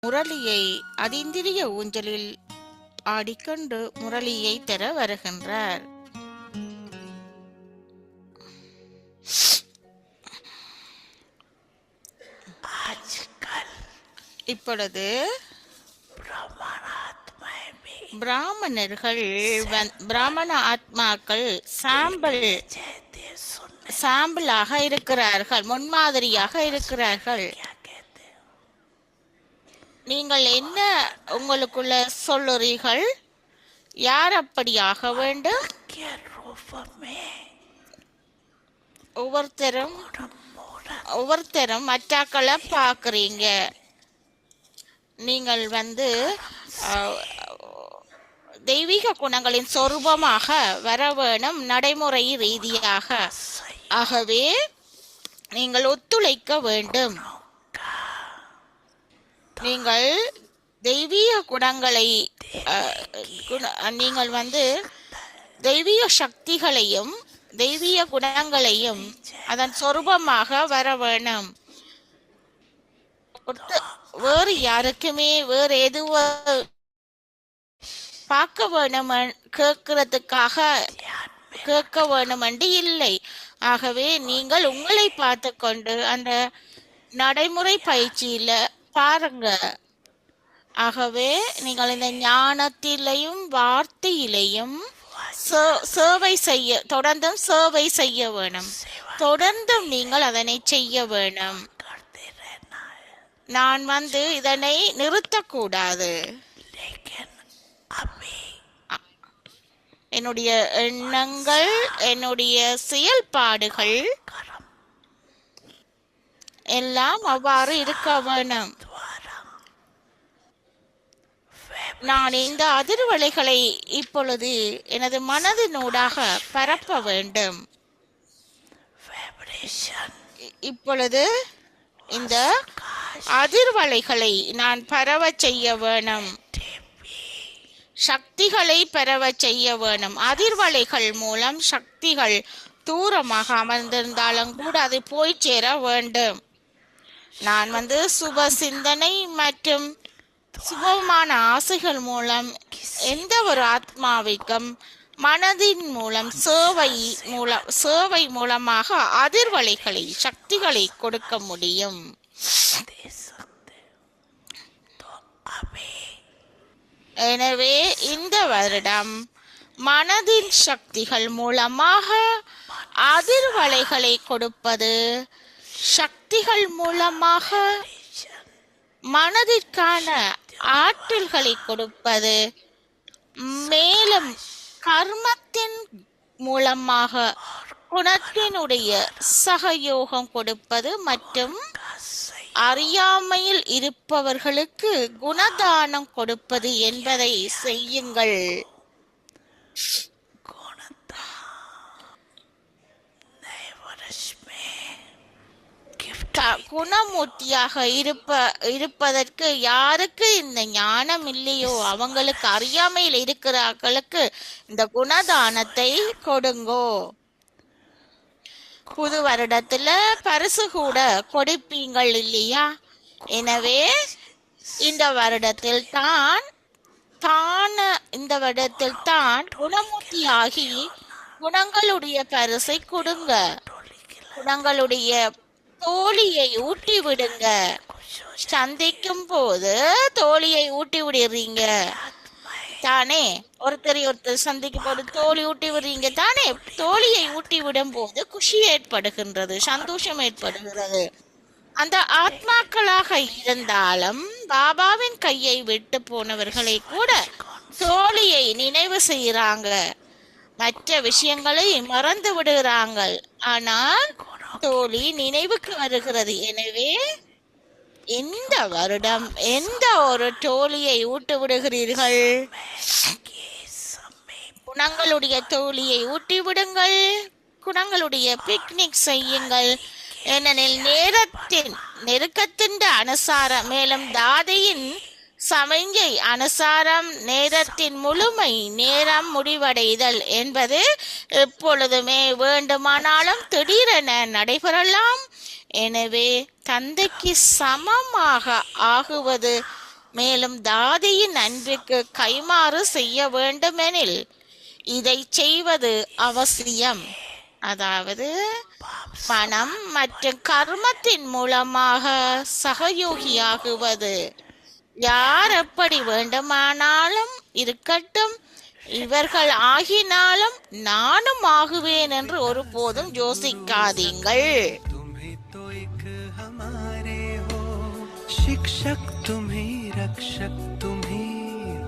முரளியை அதிந்திரிய ஊஞ்சலில் ஆடிக்கொண்டு முரளியை தர வருகின்றார். இப்பொழுது பிராமணர்கள் பிராமண ஆத்மாக்கள் சாம்பிளாக இருக்கிறார்கள், முன்மாதிரியாக இருக்கிறார்கள். நீங்கள் என்ன உங்களுக்குள்ள சொல்லுறீர்கள்? யார் அப்படியாக வேண்டும்? ஒவ்வொருத்தரும் மற்றாக்களை பார்க்குறீங்க. நீங்கள் தெய்வீக குணங்களின் சொரூபமாக வர வேணும், நடைமுறை ரீதியாக. ஆகவே நீங்கள் ஒத்துழைக்க வேண்டும். நீங்கள் தெய்வீக குணங்களை நீங்கள் தெய்வீக சக்திகளையும் தெய்வீக குணங்களையும் அதன் சொரூபமாக வர வேணும். வேறு யாருக்குமே வேறு எதுவோ பார்க்க வேணும் கேட்கறதுக்காக கேட்க வேணும் என்று இல்லை. ஆகவே நீங்கள் உங்களை பார்த்து கொண்டு அந்த நடைமுறை பயிற்சியில பாருங்க. ஆகவே நீங்கள் இந்த ஞானத்திலையும் வார்த்தையிலையும் சேவை செய்ய தொடர்ந்தும் சேவை செய்ய வேணும். தொடர்ந்தும் நீங்கள் அதனை செய்ய வேணும். நான் இதனை நிறுத்தக்கூடாது. என்னுடைய எண்ணங்கள், என்னுடைய செயல்பாடுகள் எல்லாம் அவ்வாறு இருக்க வேணும். நான் இந்த அதிர்வலைகளை இப்பொழுது எனது மனதினூடாக பரப்ப வேண்டும். இப்பொழுது இந்த அதிர்வலைகளை நான் பரவ செய்ய வேணும். சக்திகளை பரவ செய்ய வேணும். அதிர்வலைகள் மூலம் சக்திகள் தூரமாக அமர்ந்திருந்தாலும் கூட அது போய் சேர வேண்டும். நான் சுப சிந்தனை மற்றும் சுபமான ஆசைகள் மூலம் எந்த ஒரு ஆத்மாவிற்கும் மனதின் மூலம் சேவை மூலமாக அதிர்வலைகளை சக்திகளை கொடுக்க முடியும். எனவே இந்த வருடம் மனதின் சக்திகள் மூலமாக அதிர்வலைகளை கொடுப்பது, சக்திகள் மூலமாக மனதிற்கான ஆற்றல்களை கொடுப்பது, மேலும் கர்மத்தின் மூலமாக குணத்தினுடைய சகயோகம் கொடுப்பது மற்றும் அறியாமையில் இருப்பவர்களுக்கு குணதானம் கொடுப்பது என்பதை செய்யுங்கள். குணமூர்த்தியாக இருப்பதற்கு யாருக்கு இந்த ஞானம் இல்லையோ அவங்களுக்கு, அறியாமையில் இருக்கிறவர்களுக்கு இந்த குணதானத்தை கொடுங்கோ. புது வருடத்துல பரிசு கூட கொடுப்பீங்கள் இல்லையா? எனவே இந்த வருடத்தில் தான் குணமூர்த்தியாகி குணங்களுடைய பரிசை கொடுங்க. குணங்களுடைய தோழியை ஊட்டி விடுங்க. சந்திக்கும் போது தோழியை ஊட்டி விடுறீங்க தானே? ஒருத்தர் சந்திக்கும் போது தோழி ஊட்டி விடுறீங்க தானே? தோழியை ஊட்டி விடும் போது குஷி ஏற்படுகின்றது, சந்தோஷம் ஏற்படுகிறது. அந்த ஆத்மாக்களாக இருந்தாலும் பாபாவின் கையை விட்டு போனவர்களை கூட தோழியை நினைவு செய்யறாங்க, மற்ற விஷயங்களை மறந்து விடுகிறாங்க. ஆனால் தோழி நினைவுக்கு வருகிறது. எனவே இந்த வருடம் எந்த ஒரு தோழியை ஊட்டி விடுகிறீர்கள்? குணங்களுடைய தோழியை ஊட்டி விடுங்கள். குணங்களுடைய பிக்னிக் செய்யுங்கள். ஏனெனில் நேரத்தின் நெருக்கத்தின் அனுசாரம், மேலும் தாதையின் சமஞ்சை அனுசாரம் நேரத்தின் முழுமை நேரம் முடிவடைதல் என்பது எப்பொழுதுமே வேண்டுமானாலும் திடீரென நடைபெறலாம். எனவே தந்தைக்கு சமமாக ஆகுவது மேலும் தாதியின் அன்பிற்கு கைமாறு செய்ய வேண்டுமெனில் இதை செய்வது அவசியம். அதாவது பணம் மற்றும் கர்மத்தின் மூலமாக சகயோகியாகுவது. யார் எப்படி வேண்டுமானாலும் இருக்கட்டும், இவர்கள் ஆகினாலும் நானும் ஆகுவேன் என்று ஒருபோதும் யோசிக்காதீங்கள். शिक्षक तुम्ही रक्षक तुम्ही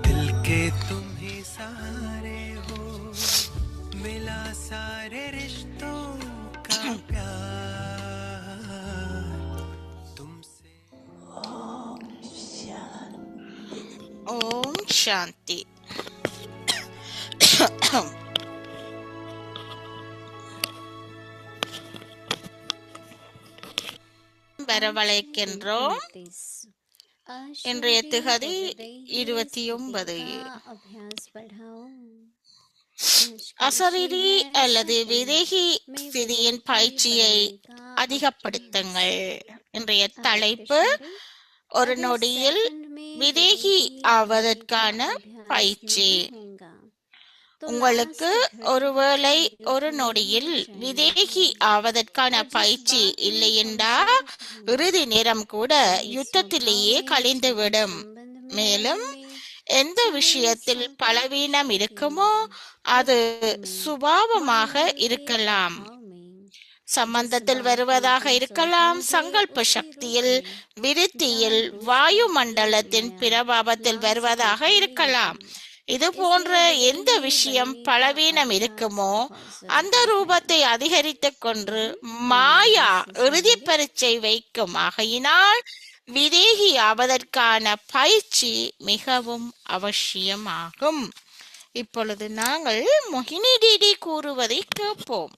दिल के तुम्ही सहारे हो मिला सारे रिश्तों का प्यार तुमसे। ओम शांति। வரவழைக்கின்றோம். இன்றைய திகதி 29. அசரீரி அல்லது விதேகி ஸ்திதியின் பயிற்சியை அதிகப்படுத்துங்கள். இன்றைய தலைப்பு ஒரு நொடியில் விதேகி ஆவதற்கான பயிற்சி. உங்களுக்கு ஒருவேளை ஒரு நொடியில் விதேகி ஆவதற்கான பயிற்சி இல்லையென்றா இறுதி நேரம் கூட யுத்தத்திலேயே கழிந்துவிடும். மேலும் எந்த விஷயத்தில் பலவீனம் இருக்குமோ அது சுபாவமாக இருக்கலாம், சம்பந்தத்தில் வருவதாக இருக்கலாம், சங்கல்ப சக்தியில், விருத்தியில், வாயு மண்டலத்தின் பிரபாவத்தில் வருவதாக இருக்கலாம். இது போன்ற எந்த விஷயம் பலவீனம் இருக்குமோ அந்த ரூபத்தை அதிகரித்துக் கொண்டு மாயா இறுதி பரீட்சை வைக்கும். ஆகையினால் விதேகி ஆவதற்கான பயிற்சி மிகவும் அவசியமாகும். இப்பொழுது நாங்கள் மோகினி டிடி கூறுவதை கேட்போம்.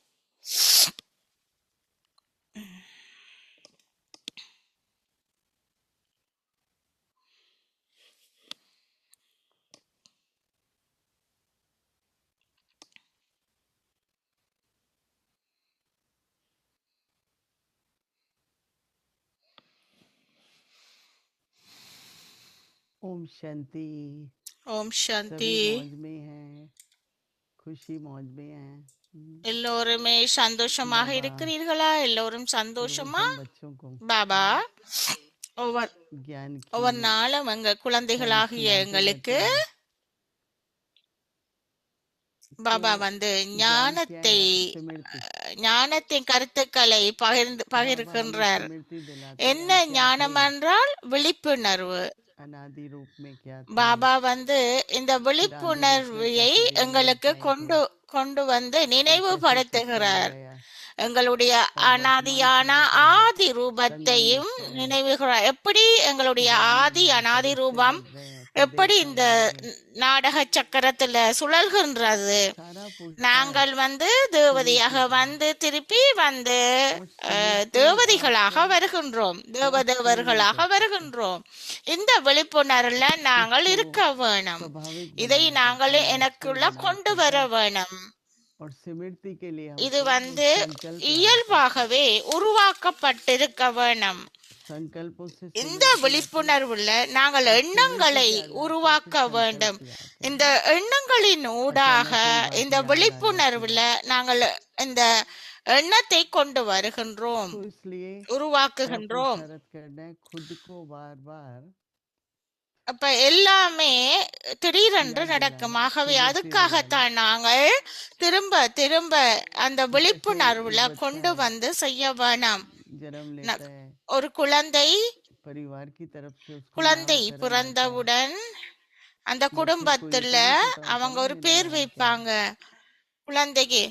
ओम शांति। ஓம் சாந்தி. मौज में हैं, खुशी मौज में हैं। எல்லோருமே சந்தோஷமாக இருக்கிறீர்களா? எல்லோரும் சந்தோஷமா? பாபா ஒவ்வொரு நாளும் எங்க குழந்தைகளாகிய எங்களுக்கு பாபா ஞானத்தின் கருத்துக்களை பகிர்கின்றார். என்ன ஞானம் என்றால் விழிப்புணர்வு. பாபா இந்த விழிப்புணர்வை எங்களுக்கு கொண்டு வந்து நினைவுபடுத்துகிறார். எங்களுடைய அனாதியான ஆதி ரூபத்தையும் நினைவுகிறார். எப்படி எங்களுடைய ஆதி அனாதி ரூபம் எப்படி இந்த நாடக சக்கரத்துல சுழல்கின்றது. நாங்கள் தேவதையாக திருப்பி தேவதைகளாக வருகின்றோம், தேவதேவர்களாக வருகின்றோம். இந்த விழிப்புணர்வுல நாங்கள் இருக்க வேணும். இதை நாங்கள் எனக்குள்ள கொண்டு வர வேணும். இது இயல்பாகவே உருவாக்கப்பட்டிருக்க வேணும். இந்த விழிப்புணர்வுல நாங்கள் எண்ணங்களை உருவாக்க வேண்டும். இந்த எண்ணங்களின் ஊடாக இந்த விழிப்புணர்வுல நாங்கள் இந்த எண்ணத்தை கொண்டு வருகின்றோம், உருவாக்குகின்றோம். அப்ப எல்லாமே திடீரென்று நடக்கும். ஆகவே அதுக்காகத்தான் நாங்கள் திரும்ப திரும்ப அந்த விழிப்புணர்வுல கொண்டு செய்ய வேணாம். ஒரு குழந்தை பிறந்தவுடன் அந்த குடும்பத்துல அவங்க ஒரு பேர் வைப்பாங்க குழந்தைக்கு.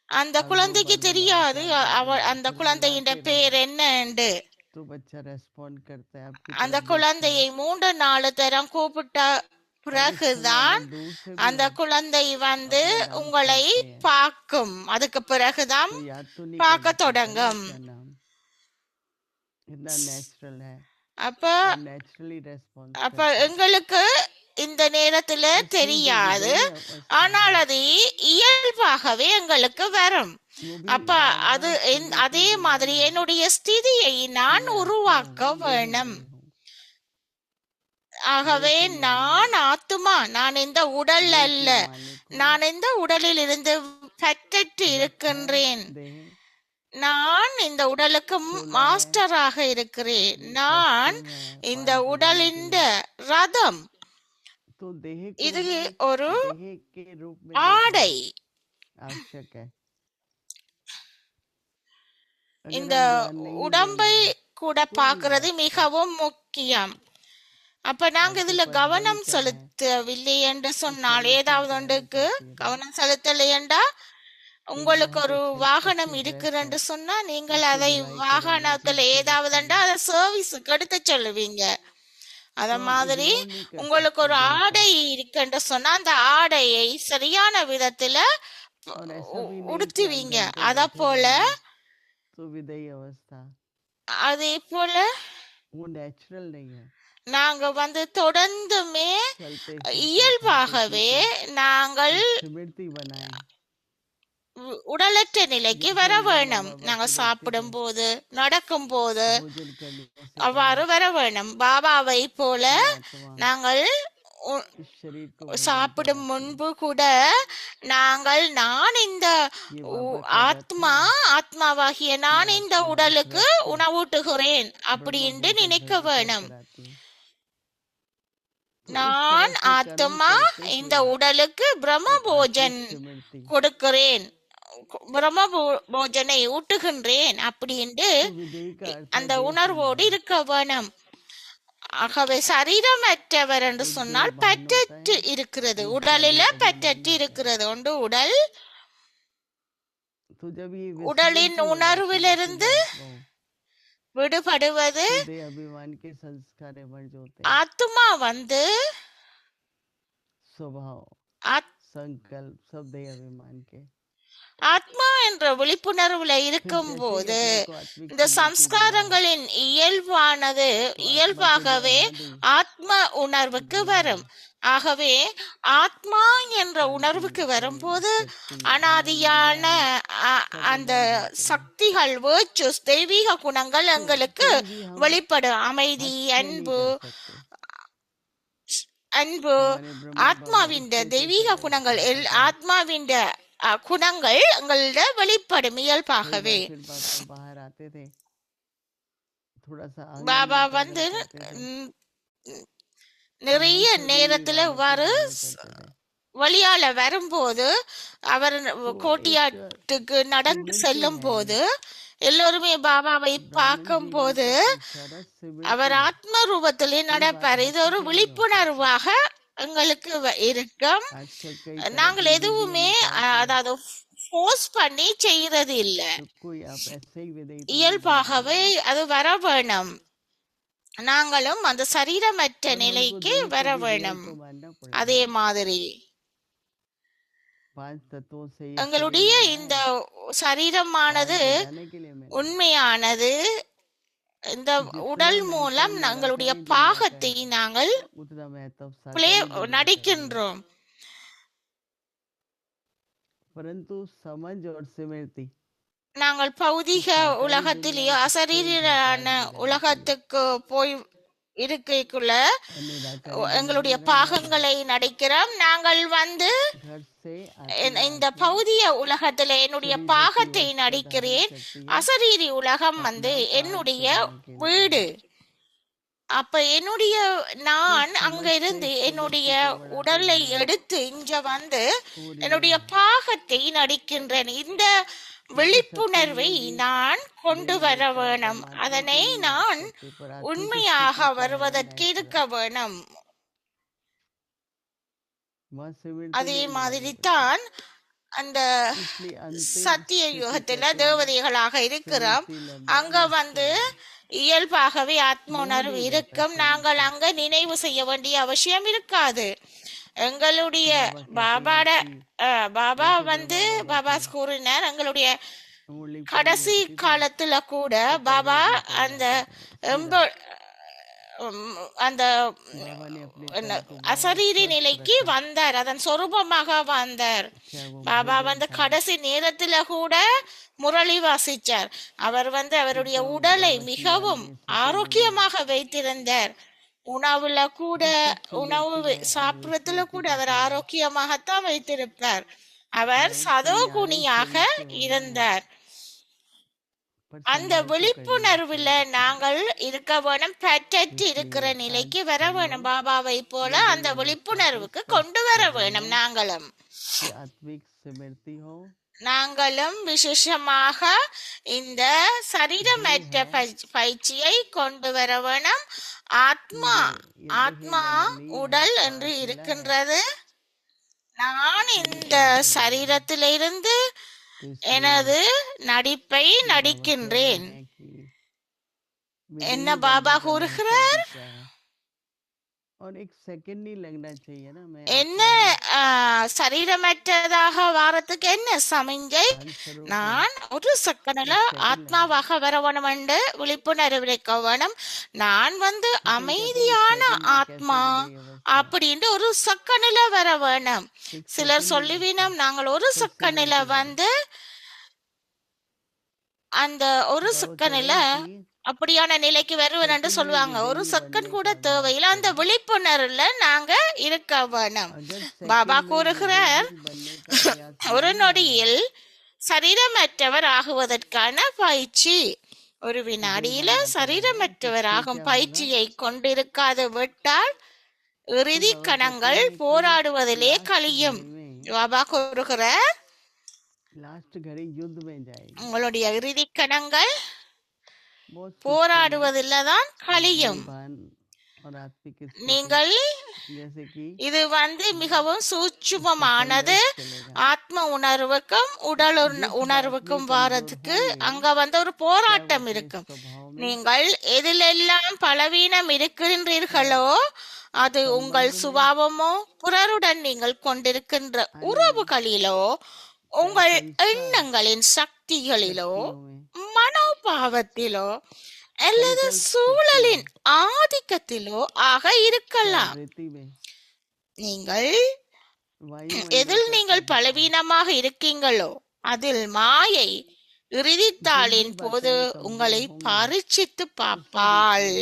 அந்த குழந்தைக்கு தெரியாது அந்த குழந்தையின் பேர் என்னன்னு. அந்த குழந்தையை 3-4 தரம் கூப்பிட்ட பிறகுதான் அந்த குழந்தை உங்களை பார்க்கும். அதுக்கு பிறகுதான் பார்க்க தொடங்கும். அப்ப எங்களுக்கு இந்த நேரத்துல தெரியாது, ஆனால் அது இயல்பாகவே எங்களுக்கு வரும். அப்ப அதே மாதிரி என்னுடைய ஸ்திதியை நான் உருவாக்க வேணும். ஆகவே நான் ஆத்துமா, நான் இந்த உடல் அல்ல, நான் இந்த உடலில் இருந்து பெற்றற்று இருக்கின்றேன். நான் இந்த உடலுக்கு மாஸ்டராக இருக்கிறேன். நான் இந்த உடலின் ரதம். இது ஒரு ஆடை. இந்த உடம்பை கூட பார்க்கிறது மிகவும் முக்கியம். அப்ப நாங்க இதுல கவனம் செலுத்தவில்லை என்று சொன்னால், ஏதாவது ஒன்றுக்கு கவனம் செலுத்தலை என்றா, உங்களுக்கு ஒரு வாகனம் இருக்குன்னு சொன்னா நீங்கள் அதை வாகனத்துல ஏதாவது அதை சர்வீஸுக்கு எடுத்து சொல்லுவீங்க. அத மாதிரி உங்களுக்கு ஒரு ஆடை இருக்குன்னு சொன்னா அந்த ஆடையை சரியான விதத்துல உடுத்துவீங்க. அத போல அதே போல நாங்க தொடர்ந்துமே இயல்பாகவே நாங்கள் உடலற்ற நிலைக்கு வர வேணும். நாங்க சாப்பிடும் போது, நடக்கும் போது அவ்வாறு வர வேணும். பாபாவை போல நாங்கள் சாப்பிடும் முன்பு கூட நாங்கள் நான் இந்த ஆத்மாவாகிய நான் இந்த உடலுக்கு உணவூட்டுகிறேன் அப்படின்னு நினைக்க வேணும். நான் ஆத்மா இந்த உடலுக்கு பிரம்ம போஜன் கொடுக்கிறேன், பிரம்ம போஜனை ஊட்டுகின்றேன் அப்படின்னு அந்த உணர்வோடு இருக்க வேணும். ஆகவே சரீரமற்றவர் என்று சொன்னால் பற்றற்று இருக்கிறது, உடலில பற்றற்று இருக்கிறது. ஒன்று உடல், உடலின் உணர்விலிருந்து விடுபடுவது. ஆத்மா ஆத்மா என்ற விழிப்புணர்வுல இருக்கும் போது இந்த சம்ஸ்காரங்களின் இயல்பாகவே ஆத்ம உணர்வுக்கு வரும். ஆகவே ஆத்மா என்ற உணர்வுக்கு வரும்போது அனாதியான அந்த சக்திகள், வேர்ச்சுஸ், தெய்வீக குணங்கள் எங்களுக்கு வெளிப்படும். அமைதி, அன்பு, ஆத்மாவின் தெய்வீக குணங்கள், ஆத்மாவின் குணங்கள் எங்களோட வெளிப்படும் இயல்பாகவே. பாபா நிறைய நேரத்துல வழியால வரும்போது, அவர் கோட்டியாட்டுக்கு நடந்து செல்லும் போது எல்லோருமே பாபாவை பார்க்கும் போது அவர் ஆத்ம ரூபத்திலே நடப்பார். இது ஒரு விழிப்புணர்வாக எங்களுக்கு இருக்கும். நாங்கள் எதுவுமே அதாவது ஃபோர்ஸ் பண்ணி செய்யறது இல்ல, இயல்பாகவே அது வர வேணும். நாங்களும் அந்த சரீரமற்ற நிலைக்கு வர வேணும். அதே மாதிரி எங்களுடைய இந்த சரீரமானது உண்மையானது. இந்த உடல் மூலம் எங்களுடைய பாகத்தை நாங்கள் நடிக்கின்றோம். நாங்கள் பௌதிக உலகத்திலேயோ அசரீரான உலகத்துக்கு போய் இருக்கைக்குள்ள எங்களுடைய பாகங்களை நடிக்கிறோம். நாங்கள் இந்த பௌதிக உலகத்துல என்னுடைய பாகத்தை நடிக்கிறேன். அசரீரி உலகம் என்னுடைய வீடு. அப்ப நான் அங்க இருந்து என்னுடைய உடலை எடுத்து இங்க என்னுடைய பாகத்தை நடிக்கின்றேன். இந்த விழிப்புணர்வை நான் கொண்டு வர வேணும். அதனை நான் உண்மையாக வருவதற்கு இருக்க வேணும். அதே மாதிரி தான் அந்த சத்திய யுகத்துல தேவதைகளாக இருக்கிறோம். அங்க இயல்பாகவே ஆத்ம உணர்வு இருக்கும். நாங்கள் அங்க நினைவு செய்ய வேண்டிய அவசியம் இருக்காது. எங்களுடைய பாபா கூறினார், எங்களுடைய கடைசி காலத்துல கூட பாபா அந்த அசரீரி நிலைக்கு வந்தார், அதன் சொரூபமாக வந்தார். பாபா கடைசி நேரத்துல கூட முரளி வாசிச்சார். அவர் அவருடைய உடலை மிகவும் ஆரோக்கியமாக வைத்திருந்தார். உணவுல கூட உணவு சாப்பிடறதுல கூட அவர் ஆரோக்கியமாகத்தான் வைத்திருப்பார். அவர் சதோகுணியாக இருந்தார். அந்த விழிப்புணர்வுல நாங்கள் இருக்க வேணும், பற்றற்று இருக்கிற நிலைக்கு வர வேணும். பாபாவை போல அந்த விழிப்புணர்வுக்கு கொண்டு வர வேணும். நாங்களும் விசேஷமாக இந்த சரீரமற்ற பயிற்சியை கொண்டு வர வேணும். ஆத்மா உடல் என்று இருக்கின்றது. நான் இந்த சரீரத்திலிருந்து எனது நடிப்பை நடிக்கின்றேன். என்ன பாபா கூறுகிறார்? என்ன சரீரமற்றதாக வாரத்துக்கு என்ன சமிஞ்சை? நான் ஒரு செகண்ட்ல ஆத்மாவாக வர வேணும் என்று விழிப்புணர்வு இருக்க வேணும். நான் அமைதியான ஆத்மா அப்படின்ட்டு ஒரு செகண்ட்ல வர வேணும். சிலர் சொல்லுவீனம், நாங்கள் ஒரு செகண்ட்ல அந்த ஒரு செகண்ட்ல அப்படியான நிலைக்கு வருவேன் என்று சொல்லுவாங்க. ஒரு செகண்ட் கூட தேவையில்லை. அந்த விழிப்புணர்வுல நாங்க இருக்க வேணும். பாபா கூறுகிறார், ஒரு நொடியில் சரீரமற்றவர் ஆகுவதற்கான பயிற்சி. ஒரு வினாடியில சரீரமற்றவர் ஆகும் பயிற்சியை கொண்டிருக்காது விட்டால் இறுதி கணங்கள் போராடுவதிலே கழியும். பாபா கூறுகிறார், உங்களுடைய இறுதி கணங்கள் போராடுவதில்தான் கழியும். நீங்கள் இது மிகவும் சூட்சுமமானது. ஆத்ம உணர்வுக்கும் உடல் உணர்வுக்கும் வாரத்துக்கு அங்க ஒரு போராட்டம் இருக்கும். நீங்கள் எதிலெல்லாம் பலவீனம் இருக்கின்றீர்களோ அது உங்கள் சுபாவமோ, பிறருடன் நீங்கள் கொண்டிருக்கின்ற உறவுகளிலோ, உங்கள் எண்ணங்களின் சக்திகளிலோ, மனோபாவத்திலோ அல்லது சூழலின் ஆதிக்கத்திலோ ஆக இருக்கலாம். நீங்கள் எதில் நீங்கள் பலவீனமாக இருக்கீங்களோ அதில் மாயை இறுதித்தாளின் போது உங்களை பரீட்சித்து பார்ப்பாள்.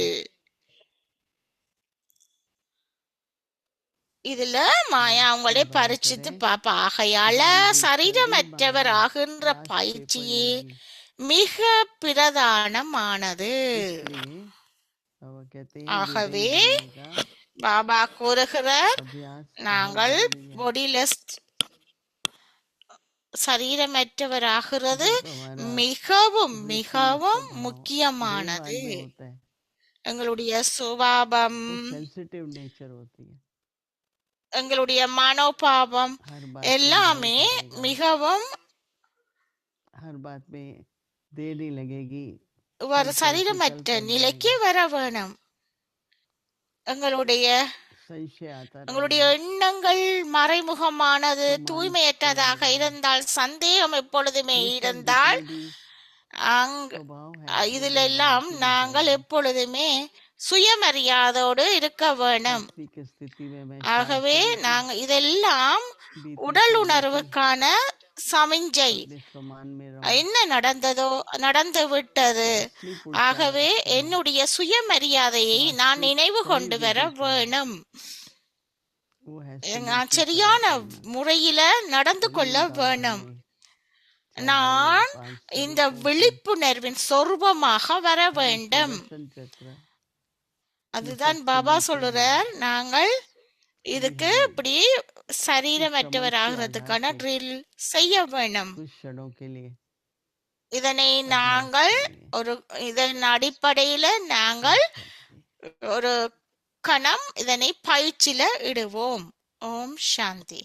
இதுல மாயா உங்களை பரீட்சித்து பாப்பா. ஆகையால சரீரமற்றவர் ஆகின்ற பயிற்சியே மிக பிரதானமானது. ஆகவே பாபா கூறுகிறார், நாங்கள் பொடிலெஸ்ட் சரீரமற்றவர் ஆகிறது மிகவும் மிகவும் முக்கியமானது. எங்களுடைய சுபாவம், எங்களுடைய மனோபாவம் எல்லாமே மிகவும் ஒரு சரீரமற்ற நிலைக்கு வர வேணும். எங்களுடைய எண்ணங்கள் மறைமுகமானது, தூய்மையற்றதாக இருந்தால், சந்தேகம் எப்பொழுதுமே இருந்தால், இதிலெல்லாம் நாங்கள் எப்பொழுதுமே சுயமரியாதையோடு இருக்க வேணும். ஆகவே நாங்கள் இதெல்லாம் உடல் உணர்வுக்கான சமிஞ்சை. என்ன நடந்ததோ நடந்து விட்டது. ஆகவே என்னுடைய சுயமரியாதையை நான் நினைவு கொண்டு வர வேணும். நான் சரியான முறையில நடந்து கொள்ள வேணும். நான் இந்த விழிப்புணர்வின் சொரூபமாக வர வேண்டும். அதுதான் பாபா சொல்லுறார், நாங்கள் இதுக்கு இப்படி சரீரமற்றவர் ஆகிறதுக்கான ட்ரில் செய்ய வேணும். இதனை நாங்கள் இதன் அடிப்படையில நாங்கள் ஒரு கணம் இதனை பயிற்சியில இடுவோம். ஓம் சாந்தி.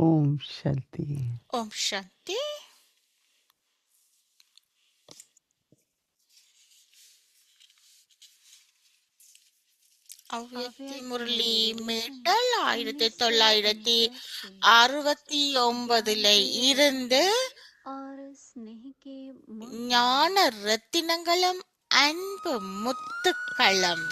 Om Shanti. ஓம் சாந்தி. அவ்யக்தி முரளி மீட்டல் 1969 இருந்து और स्नेह के ஞான ரத்தினங்களும் அன்பு முத்துக்களும்.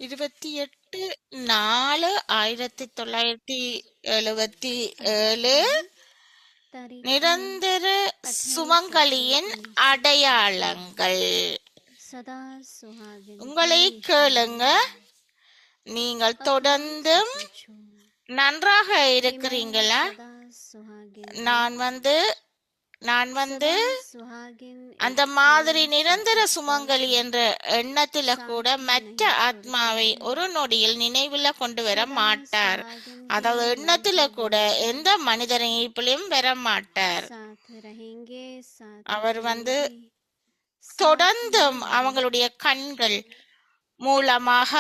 இருபத்தி 8/4/1977 நிரந்தர சுமங்கலியின் அடையாளங்கள். सदा सुहागिन உங்களை கேளுங்க. நீங்கள் தொடர்ந்தும் पूछो நன்றாக இருக்கிறீங்களா? सदा सुहागिन நான் வந்து सुहागिन அந்த மாதிரி நிரந்தர சுமங்கலி என்ற எண்ணத்தில கூட மற்ற ஆத்மாவை ஒரு நொடியில் நினைவுல கொண்டு வர மாட்டார். அதாவது எண்ணத்தில கூட எந்த மனிதனையும் வர மாட்டார். साथ रहेंगे साथ அவர் வந்து रहेंगे, தொடர்ந்தும் அவங்களுடைய கண்கள் மூலமாக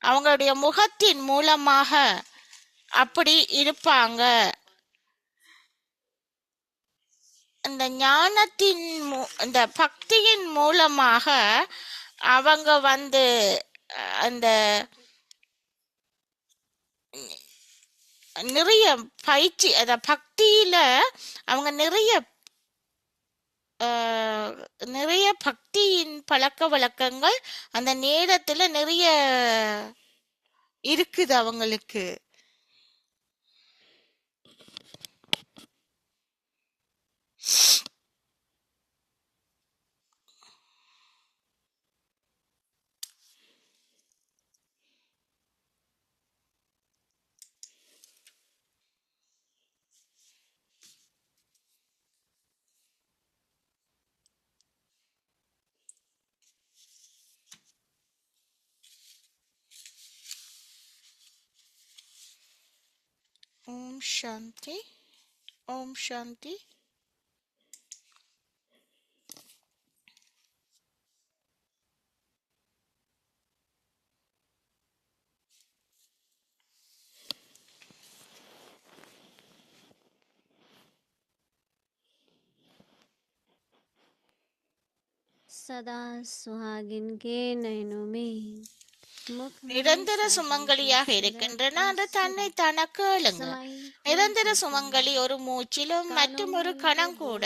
அவங்களுடைய முகத்தின் மூலமாக அப்படி இருப்பாங்க. அந்த ஞானத்தின் இந்த பக்தியின் மூலமாக அவங்க வந்து அந்த நிறைய பயிற்சி அத பக்தியில அவங்க நிறைய பக்தியின் பழக்க வழக்கங்கள் அந்த நேரத்துல நிறைய இருக்குது அவங்களுக்கு. ஓம் சாந்தி. ஓம் சாந்தி. सदा सुहागिन के नयनों में मुख में நிரந்தர साहिब சுமங்கலியாக की இருக்கின்றன सूरत அந்த தன்னை தான கேளுங்க. समाई நிரந்தர சுமங்கலி ஒரு மூச்சிலும் மற்றும் ஒரு கணம் கூட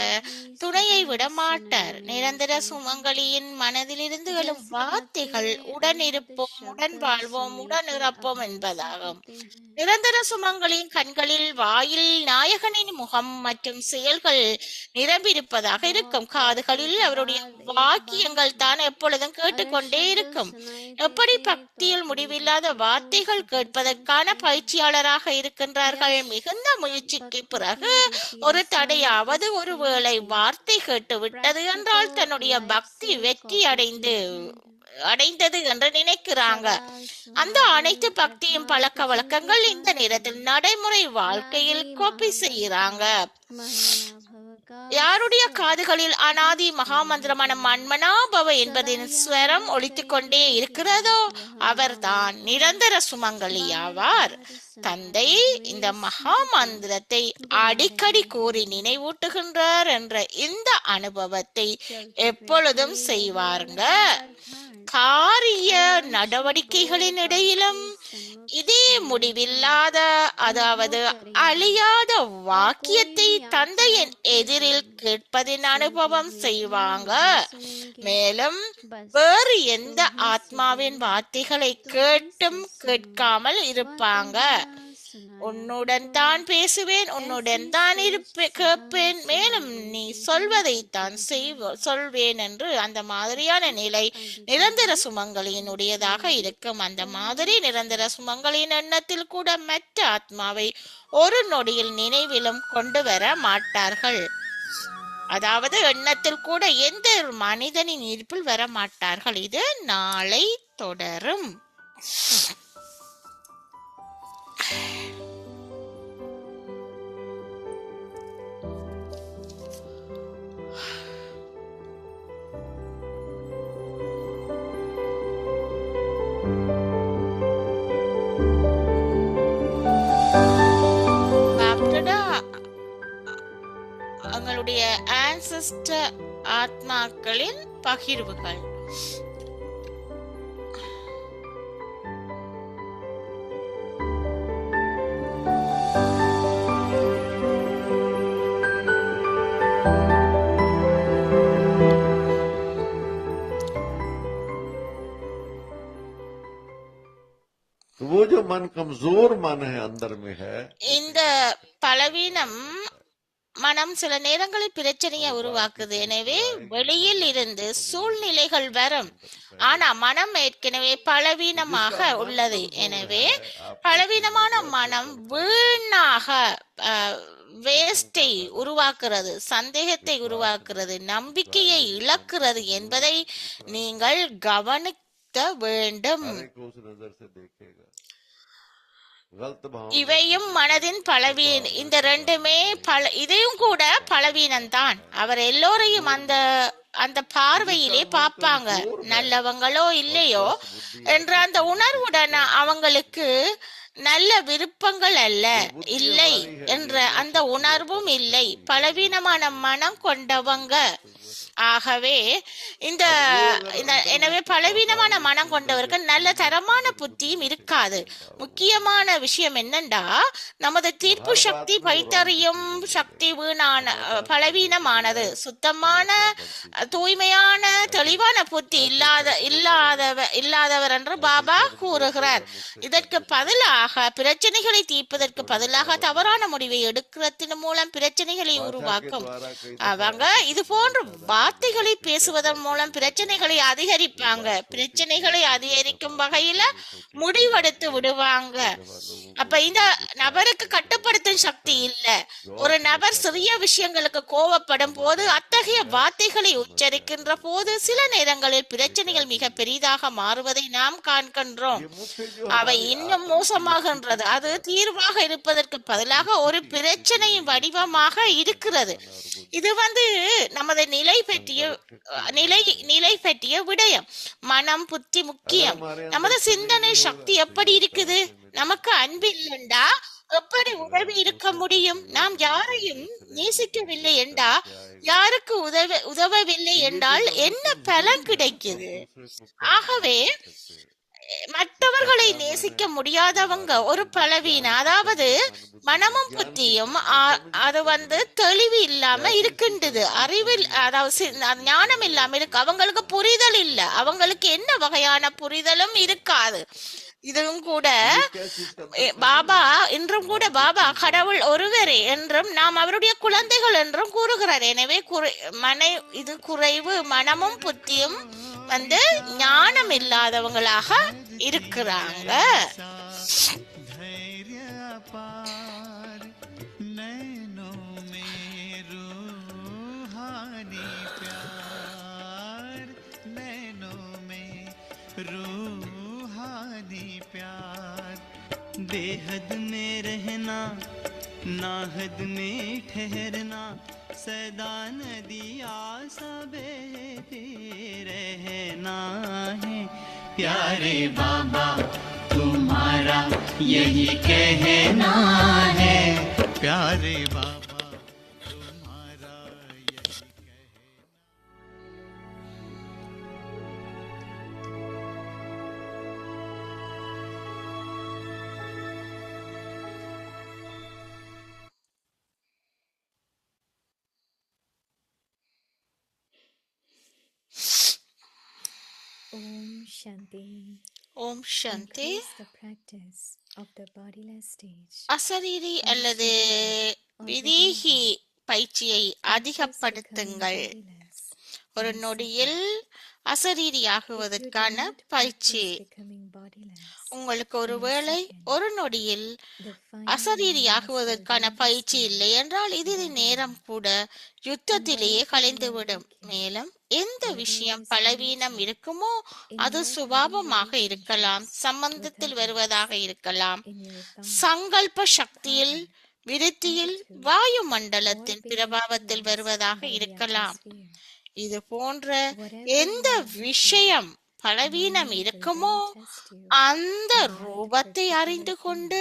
துணையை விட மாட்டார். நிரந்தர சுமங்கலியின் மனதிலிருந்து எழும் வார்த்தைகள் உடன் இருப்போம், உடன் வாழ்வோம், உடன் இறப்போம் என்பதாகும். நிரந்தர சுமங்கலியின் கண்களில் வாயில் நாயகனின் முகம் மற்றும் செயல்கள் நிரம்பியிருப்பதாக இருக்கும். காதுகளில் அவருடைய வாக்கியங்கள் தான் எப்பொழுதும் கேட்டுக்கொண்டே இருக்கும். எப்படி பக்தியில் முடிவில்லாத வார்த்தைகள் கேட்பதற்கான பயிற்சியாளராக இருக்கின்றார்கள். மிகுந்த முயற்சிக்கு பிறகு ஒரு தடையாவது ஒருவேளை வார்த்தை கேட்டு விட்டது என்றால் தன்னுடைய பக்தி வெற்றி அடைந்தது என்று நினைக்கிறாங்க. அந்த அனைத்து பக்தியும் பழக்க வழக்கங்கள் இந்த நேரத்தில் நடைமுறை வாழ்க்கையில் கோப்பி செய்கிறாங்க. யாருடைய காதுகளில் அனாதி மகாமந்திரமான மன்மனாபவ என்பதின் ஸ்வரம் ஒலித்துக் கொண்டே இருக்கிறதோ அவர்தான் நிரந்தர சுமங்கலி ஆவார். தந்தை இந்த மகா மந்திரத்தை அடிக்கடி கூறி நினைவூட்டுகின்றார் என்ற இந்த அனுபவத்தை எப்பொழுதும் செய்வாருங்க. காரிய நடவடிக்கைகளின் இடையிலும் இதே முடிவில்லாத அதாவது அழியாத வாக்கியத்தை தந்தையின் எதிரில் கேட்பதின் அனுபவம் செய்வாங்க. மேலும் வேறு எந்த ஆத்மாவின் வார்த்தைகளை கேட்டும் கேட்காமல் இருப்பாங்க. உன்னுடன் தான் பேசுவேன், உன்னுடன் தான் கேட்பேன், மேலும் நீ சொல்வதை தான் சொல்வேன் என்று அந்த மாதிரியான நிலை நிரந்தர சுமங்கலியினுடையதாக இருக்கும். அந்த மாதிரி நிரந்தர சுமங்கலியின் எண்ணத்தில் கூட மற்ற ஆத்மாவை ஒரு நொடியில் நினைவிலும் கொண்டு வர மாட்டார்கள். அதாவது எண்ணத்தில் கூட எந்த மனிதனின் இருப்பில் வர மாட்டார்கள். இது நாளை தொடரும். நம்முடைய ஆன்செஸ்டர் ஆத்மாக்களின் பகிர்வுகள். वो जो मन कमजोर मन है अंदर में है, இந்த பலவீனம் மனம் சில நேரங்களில் பிரச்சனையை உருவாக்குது. எனவே வெளியில் இருந்து சூழ்நிலைகள் வரும், ஆனா மனம் ஏற்கனவே பலவீனமாக உள்ளது. எனவே பலவீனமான மனம் வீணாக வேஸ்டை உருவாக்குறது, சந்தேகத்தை உருவாக்குறது, நம்பிக்கையை இழக்கிறது என்பதை நீங்கள் கவனிக்க வேண்டும். हर एक को उस नजर से देखेगा। गलत भाव இவையும் மனதின் பலவீனம். இந்த ரெண்டுமே இதையும் கூட பலவீனம்தான். அவர் எல்லோரையும் அந்த அந்த பார்வையிலே பார்ப்பாங்க. நல்லவங்களோ இல்லையோ என்ற அந்த உணர்வுடன் அவங்களுக்கு நல்ல விருப்பங்கள் அல்ல, இல்லை என்ற அந்த உணர்வும் இல்லை. பலவீனமான மனம் கொண்டவங்க. ஆகவே எனவே பலவீனமான மனம் கொண்டவர்கள் நல்ல தரமான புத்தியும் இருக்காது. முக்கியமான விஷயம் என்னண்டா, நமது தீர்ப்பு சக்தி, பைத்தறியும் சக்தி பலவீனமானது. சுத்தமான தூய்மையான தெளிவான புத்தி இல்லாதவர் என்று பாபா கூறுகிறார். இதற்கு பதிலாக பிரச்சனைகளை தீர்ப்பதற்கு பதிலாக தவறான முடிவை எடுக்கிறதன் மூலம் பிரச்சனைகளை உருவாக்கும் அவங்க இது போன்ற வார்த்தைகளை பேசுவதன் மூலம் பிரச்சனைகளை அதிகரிப்பாங்க. பிரச்சனைகளை அதிகரிக்கும் வகையில முடிவெடுத்து விடுவாங்க. அப்ப இந்த நபருக்கு கட்டுப்படுத்தும் சக்தி இல்ல. ஒரு நபர் சிறிய விஷயங்களுக்கு கோபப்படும் போது, அத்தகைய வார்த்தைகளை உச்சரிக்கின்ற போது சில நேரங்களில் பிரச்சனைகள் மிக பெரிதாக மாறுவதை நாம் காண்கின்றோம். அவை இன்னும் மோசமாகின்றது. அது தீர்வாக இருப்பதற்கு பதிலாக ஒரு பிரச்சனையின் வடிவமாக இருக்கிறது. இது நமது நிலை பற்றிய விடயம். மனம் புத்தி முக்கியம். நமது சிந்தனை சக்தி எப்படி இருக்குது? நமக்கு அன்பு இல்லைண்டா எப்படி உதவி இருக்க முடியும்? நாம் யாரையும் நேசிக்கவில்லை என்றா, யாருக்கு உதவவில்லை என்றால் என்ன பலன் கிடைக்குது? ஆகவே மற்றவர்களை நேசிக்க முடியாதவங்க ஒரு பலவீனம். அதாவது மனமும் புத்தியும் அது தெளிவு இல்லாம இருக்கின்றது. அறிவில் அதாவது ஞானம் இல்லாம இருக்கு. அவங்களுக்கு புரிதல் இல்ல. அவங்களுக்கு என்ன வகையான புரிதலும் இருக்காது. இதுவும் கூட பாபா இன்றும் கூட பாபா கடவுள் ஒருவரே என்றும் நாம் அவருடைய குழந்தைகள் என்றும் கூறுகிறார். எனவே இது குறைவு. மனமும் புத்தியும் ஞானம் இல்லாதவங்களாக இருக்கிறாங்க. बेहद में रहना, नाहद में ठहरना, सदा नदिया सा बहते रहना है। प्यारे बाबा तुम्हारा यही कहना है। प्यारे बाबा तुम्हारा यही कहना। Om Shanti. Om Shanti. Increase the practice of the bodiless stage. அசரீரி அல்லது விதேகி பயிற்சியை அதிகப்படுத்துங்கள். ஒரு நொடியில் அசரீரியாகுவதற்கான பயிற்சி. உங்களுக்கு ஒருவேளை ஒரு நொடியில் அசரீரியாகுவதற்கான பயிற்சி இல்லை என்றால் இது நேரம் கூட யுத்தத்திலேயே கலைந்துவிடும். மேலும் எந்த விஷயம் பலவீனம் இருக்குமோ அது சுபாவமாக இருக்கலாம், சம்பந்தத்தில் வருவதாக இருக்கலாம், சங்கல்ப சக்தியில், விருத்தியில், வாயு மண்டலத்தின் பிரபாவத்தில் வருவதாக இருக்கலாம். இது போன்ற எந்த விஷயம் பலவீனம் இருக்குமோ அந்த ரூபத்தை அறிந்து கொண்டு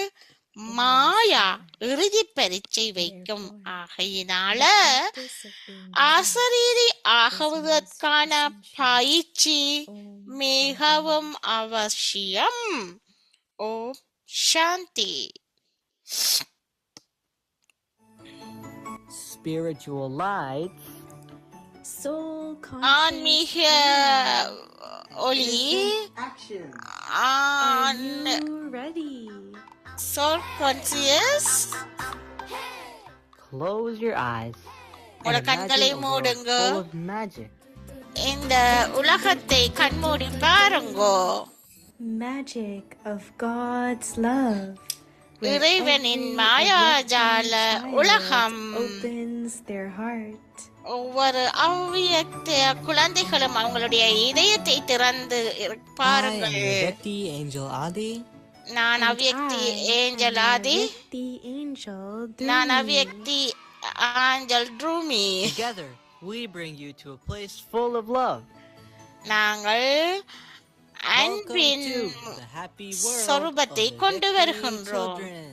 மாயா இறுதி பரீட்சை வைக்கும். Therefore, ஆகையினால the practice of being busy ஆசிரியரை ஆகுவதற்கான essential. பயிற்சி Om மிகவும் அவசியம். ஓம் சாந்தி. Spiritual lights Soul ஆன்மீக conscious. ஒளி action. Are on you ready? soul conscious. Close your eyes உங்களோட and கண்களை imagine a world மூடுங்க. full of magic. இந்த உலகத்தை கண்மூடி பாருங்கோ. Magic of God's love. where இறைவனின் every மாயாஜால awakened உலகம். child opens their heart. ஒவ்வொரு அவ்வியக்த குழந்தைகளும் அவங்களுடைய இதயத்தை திறந்து I am பாருங்கள். Vivekti Angel Adi. நான் And Avyakti I am angel Aadi. the angel நான் Dhrumi. Avyakti angel Dhrumi. Together, we bring you to a place. Full of love. நாங்கள் Welcome அன்பின் to the happy world of சொரூபத்தை the கொண்டு Vivekti வருகின்றோம். children,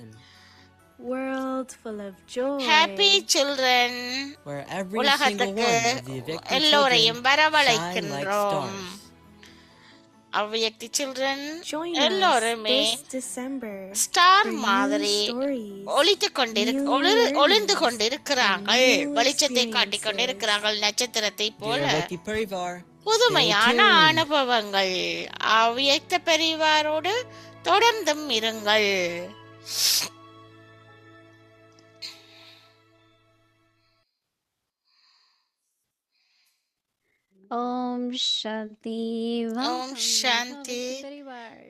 World full of joy. Happy children where every single உலகத்துக்கு one of the Vivekti எல்லோரையும் children shine like வரவழைக்கின்றோம். stars. Avyakti children Join us எல்லோருமே this December star for new மாதிரி stories. ஒளிந்து கொண்டிருக்கிறார்கள். வெளிச்சத்தை காட்டிக் கொண்டிருக்கிறார்கள் நட்சத்திரத்தை போல. Dear Vivekti Parivar, புதுமையான stay tuned. அனுபவங்கள். அவ்வியக்த பரிவாரோடு தொடர்ந்தும் இருங்கள். Om Shanti. Om Shanti.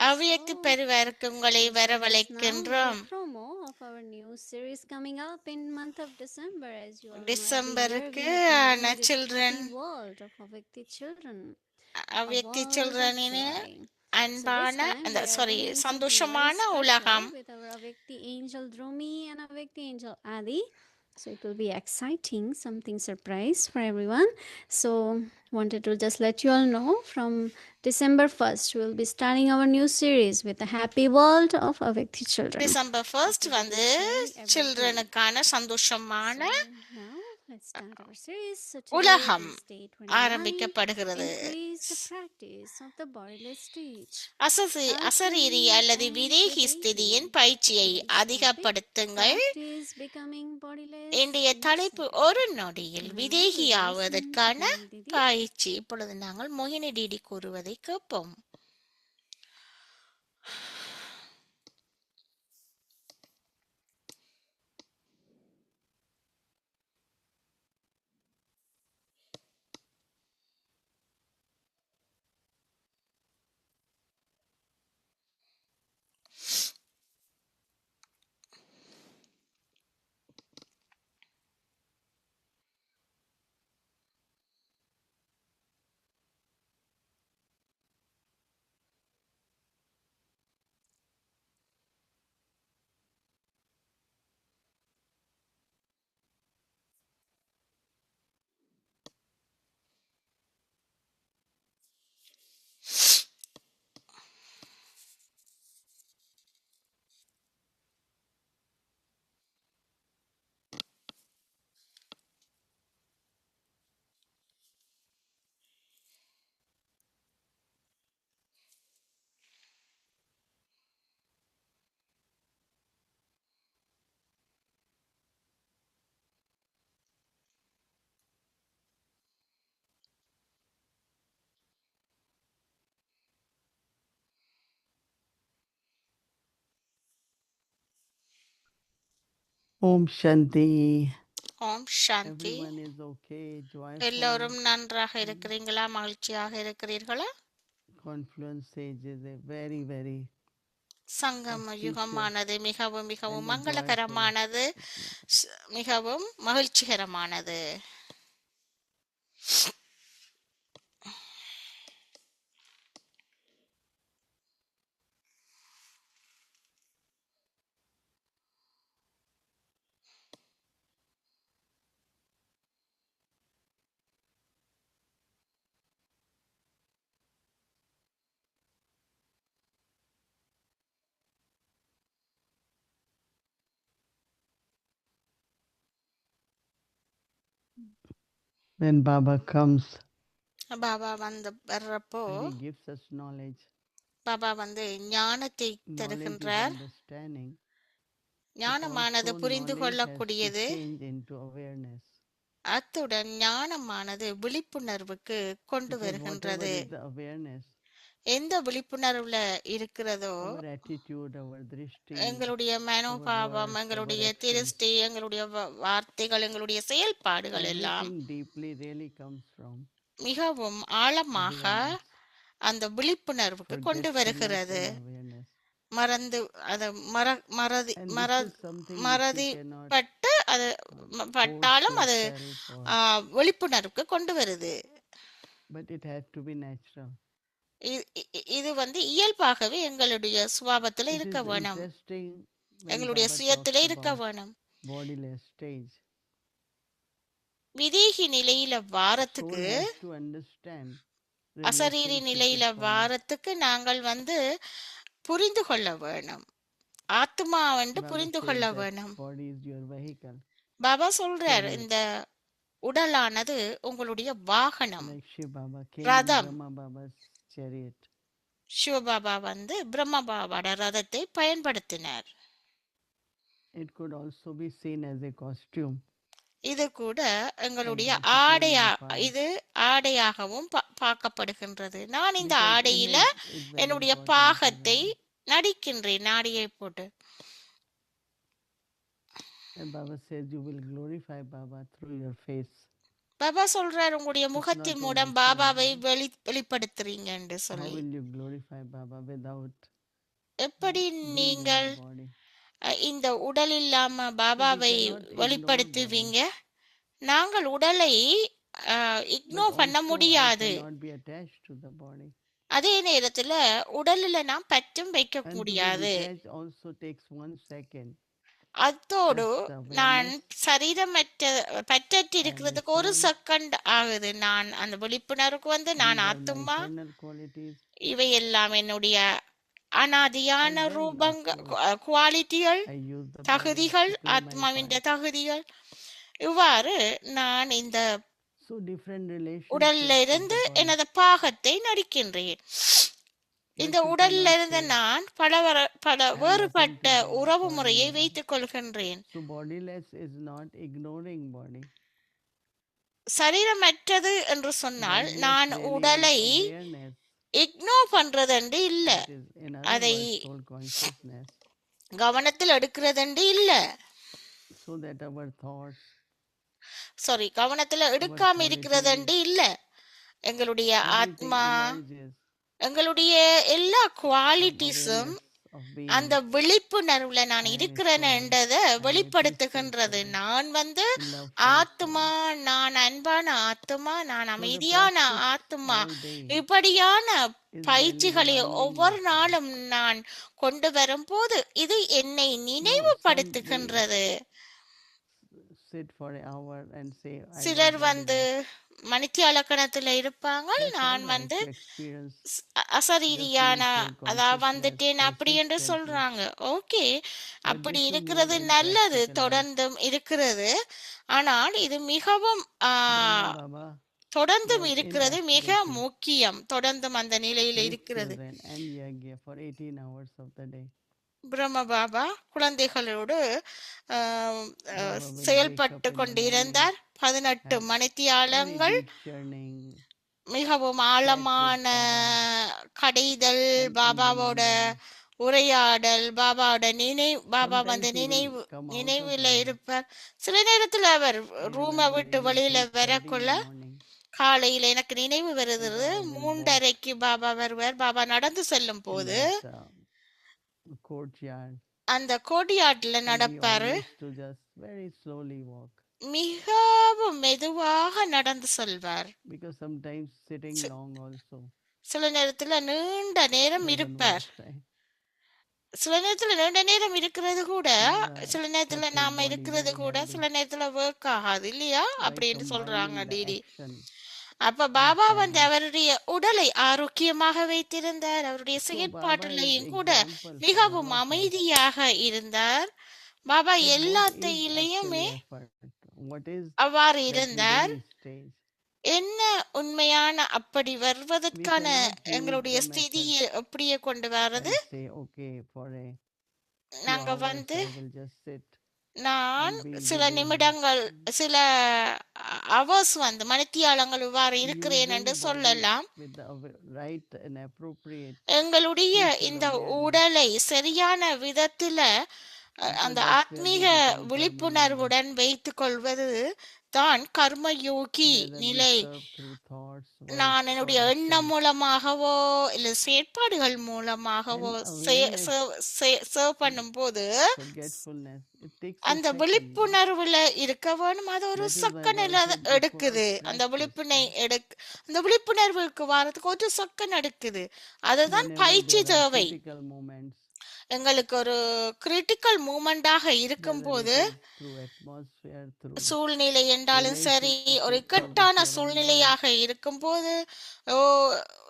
அவ்வியக்த பரிவாருக்கு உங்களை வரவழைக்கின்றோம். Promo of our new series coming up in month of December, as you all know, every டிசம்பருக்கு year we are ஆன bringing the children happy world of Avyakti children. அவ்வியக்தி A world of சில்ட்ரனின் joy. அன்பான So this time அந்த we are sorry doing something சந்தோஷமான very special உலகம். with our Avyakti angel Dhrumi and Avyakti angel Adi. So it will be exciting, something surprise for everyone. So wanted to just let you all know from December 1st we will be starting our new series with the happy world of Avyakti children. December 1 வந்து சில்ட்ரனுக்கான சந்தோஷமான Now let's start our series. So உலகம் today is day 29. ஆரம்பிக்கப்படுகிறது. Increase the practice of the bodiless stage. அசரீரி அல்லது விதேகி ஸ்திதியின் பயிற்சியை அதிகப்படுத்துங்கள். Practice becoming bodiless. இன்றைய தலைப்பு ஒரு நொடியில் விதேகியாவதற்கான பயிற்சி. இப்பொழுது நாங்கள் மோகினி டிடி கூறுவதை கேட்போம். Om Shanti. Om Shanti. Everyone is okay, joyful. எல்லோரும் நன்றாக இருக்கிறீங்களா? மகிழ்ச்சியாக இருக்கிறீர்களா? Confluence stage is a very, very சங்கம யுகமானது மிகவும் மிகவும் and மங்களகரமானது, மிகவும் மகிழ்ச்சிகரமானது. When Baba comes பாபா வர்றப்போ and he gives us knowledge, Baba ஞானத்தை knowledge is தருகின்றார். understanding. ஞானமானது Also, புரிந்து knowledge has to கொள்ளக்கூடியது. change into awareness. அத்துடன் ஞானமானது விழிப்புணர்வுக்கு கொண்டு Because whatever வருகின்றது. is the awareness, எந்த விழிப்புணர்வுல இருக்கிறதோ our attitude, our drishti, எங்களுடைய மனோபாவம், எங்களுடைய திருஷ்டி, எங்களுடைய வார்த்தைகள், எங்களுடைய செயல்பாடுகள் எல்லாம் everything deeply really comes from மிகவும் ஆழமாக அந்த விழிப்புணர்வுக்கு கொண்டு வருகிறது. awareness. மறந்து அத மறதி And மற this is something which மறதி we cannot பட்டு அது பட்டாலும் அது yourself or- விழிப்புணர்வுக்கு கொண்டு வருது. but it has to be natural. இது இயல்பாகவே எங்களுடைய சுபாவத்துல It இருக்க is வேணும், interesting when எங்களுடைய Baba சுயத்துல talks இருக்க about வேணும். bodiless stage. விதேகி நிலையில Soul வாரத்துக்கு, has to understand அசரீரி relationship நிலையில with body. வாரத்துக்கு நாங்கள் புரிந்து கொள்ள வேணும், ஆத்மா Baba புரிந்து says கொள்ள that வேணும். body is your vehicle. Baba சொல்றார், இந்த உடலானது உங்களுடைய வாகனம். Like Shiv Baba came in ரதம். Brahma Baba's chariot. சிவபாபா பிரம்ம பாபாவோட ரதத்தை பயன்படுத்தினார். It could also be seen as a costume. இது கூட எங்களுடைய And also ஆடையா playing a இது ஆடையாகவும் பார்க்கப்படுகின்றது. நான் இந்த Because ஆடையில image is very என்னுடைய important to பாகத்தை Baba. நடிக்கின்றேன், ஆடையை போட்டு. And Baba says you will glorify Baba through your face. Baba சொல்றார், உங்களுடைய முகத்தின் not மூலம் only பாபாவை showing. வெளிப்படுத்துறீங்க என்று How சொல்லி. will you glorify Baba without எப்படி being in நீங்கள் the body? இந்த உடல் இல்லாம பாபாவை cannot ignore வெளிப்படுத்துவீங்க? நாங்கள் உடலை இக்னோர் But பண்ண also I முடியாது. cannot be attached to the body. அதே நேரத்துல உடல்ல நாம் பற்றும் வைக்க And to be முடியாது. detached also takes 1 second. அத்தோடு Just awareness. நான் பற்றற்று இருக்கிறதுக்கு ஒரு soul. செகண்ட் ஆகுது. நான் அந்த விழிப்புணர்வுக்கு நான் These are my ஆத்துமா, eternal qualities. இவையெல்லாம் என்னுடைய அனாதியான And then ரூபங்கள், also குவாலிட்டிகள், I use the body தகுதிகள், to play my ஆத்மாவின் part. தகுதிகள். இவ்வாறு நான் இந்த So different relationships உடல்ல with இருந்து the body. எனது பாகத்தை நடிக்கின்றேன். இந்த But you உடல்ல cannot இருந்து say, நான் பல nothing வேறுபட்ட to do with உறவு body முறையை now. வைத்துக் கொள்கின்றேன். So bodiless is not ignoring body. சரீரமற்றது என்று சொன்னால் Bodiless நான் really is உடலை awareness. இக்னோர் பண்றதுண்டு இல்ல, It is in அதை other words soul consciousness. கவனத்தில் எடுக்கிறதுண்டு இல்ல, So that our thoughts, sorry கவனத்துல எடுக்காம qualities, இருக்கிறதுண்டு இல்ல, எங்களுடைய everything ஆத்மா, emerges எங்களுடைய எல்லா from குவாலிட்டிஸும் awareness of being. அந்த விழிப்புணர்வுல நான் I இருக்கிறேன் recall, என்றதை I வெளிப்படுத்துகின்றது. appreciate நான் love ஆத்மா, நான் அன்பான ஆத்மா, நான் So the அமைதியான practice ஆத்மா, all day இப்படியான is பயிற்சிகளை really ஒவ்வொரு reminding நாளும் நான் கொண்டு வரும்போது இது என்னை நினைவுபடுத்துகின்றது. sit for an hour and say I சிலர் love bodiless. மணித்தியாலக்கணத்துல இருப்பாங்க, That's நான் all right to experience. அசரீரியான Just அதா feel வந்துட்டேன் consciousness அப்படி என்று persistently. சொல்றாங்க. ஓகே, But அப்படி this is more இருக்கிறது than நல்லது, practical life. தொடர்ந்தும் இருக்கிறது. ஆனால் இது மிகவும் Brahma Baba தொடர்ந்தும் was in இருக்கிறது மிக activity முக்கியம். தொடர்ந்தும் அந்த நிலையில with இருக்கிறது. children and yagya for 18 hours of the day. பிரம்ம பாபா குழந்தைகளோடு Baba will wake செயல்பட்டு up in the morning, கொண்டிருந்தார். 18 have மணித்தியாலங்கள் very deep churning, மிகவும் chat with ஆழமான Baba, கடைதல், and in the பாபாவோட morning, உரையாடல், பாபாவோட Baba sometimes he will come out of நினைவுல the இருப்பார். சில நேரத்துல அவர் he ரூமை will விட்டு be வெளியில 8:30 in வரக்குள்ள the morning. காலையில எனக்கு நினைவு And வருது, Baba will walk 3:30க்கு பாபா வருவார். பாபா நடந்து செல்லும் in போது that courtyard. அந்த கோடியாட்ல And he நடப்பாரு. always to just very slowly walk மிகவும் மெதுவாக நடந்து செல்வார். because sometimes sitting C- long also சில நேரத்துல நீண்ட நேரம் doesn't இருப்பார். work, right? சில நேரத்துல நீண்ட நேரம் இருக்கிறது கூட, And சில நேரத்துல kept his நாம body இருக்கிறது very கூட healthy சில நேரத்துல ஒர்க் ஆகாது இல்லையா by அப்படின்னு சொல்றாங்க combining the டிடி. action அப்ப and பாபா silence. அவருடைய உடலை ஆரோக்கியமாக வைத்திருந்தார். அவருடைய So Baba is செயற்பாட்டிலையும் கூட example for மிகவும் all of us. அமைதியாக இருந்தார். பாபா But what is எல்லாத்தையுமே actually effort? what is அவ்வாறு that இருந்தால் within stage? என்ன உண்மையான அப்படி We வருவதற்கான cannot use எங்களுடைய the method ஸ்திதியை எப்படியே கொண்டு வர்றது? and say, okay, for a few நாங்க hours வந்து I will just sit நான் and be சில giving. நிமிடங்கள் சில அவர்ஸ் வந்து மணித்தியாலங்கள் இவ்வாறு இருக்கிறேன் என்று Using body சொல்லலாம். with the right and appropriate எங்களுடைய method இந்த of awareness, உடலை சரியான விதத்துல because அந்த that's where we ஆத்மீக become karma yogi. விழிப்புணர்வுடன் வைத்துக் கொள்வது தான் கர்மயோகி Whether we நிலை. serve through thoughts, நான் words, என்னுடைய or எண்ணம் actions, மூலமாகவோ இல்ல செயற்பாடுகள் மூலமாகவோ and awareness, சர்வ் பண்ணும்போது forgetfulness, it takes a அந்த second. விழிப்புணர்வுல இருக்க வேணும். அது ஒரு That is why செகண்ட்ல God said, எடுக்குது. before அந்த practice, அந்த விழிப்புணர்வுக்கு வாரத்துக்கு ஒரு செகண்ட் எடுக்குது. அதுதான் whenever பயிற்சி there are தேவை. critical moments, எங்களுக்கு ஒரு கிரிட்டிக்கல் மூமெண்டாக whether இருக்கும்போது it is through atmosphere, through சூழ்நிலை என்றாலும் சரி, relationship ஒரு with இக்கட்டான your own body, சூழ்நிலையாக இருக்கும்போது ஓ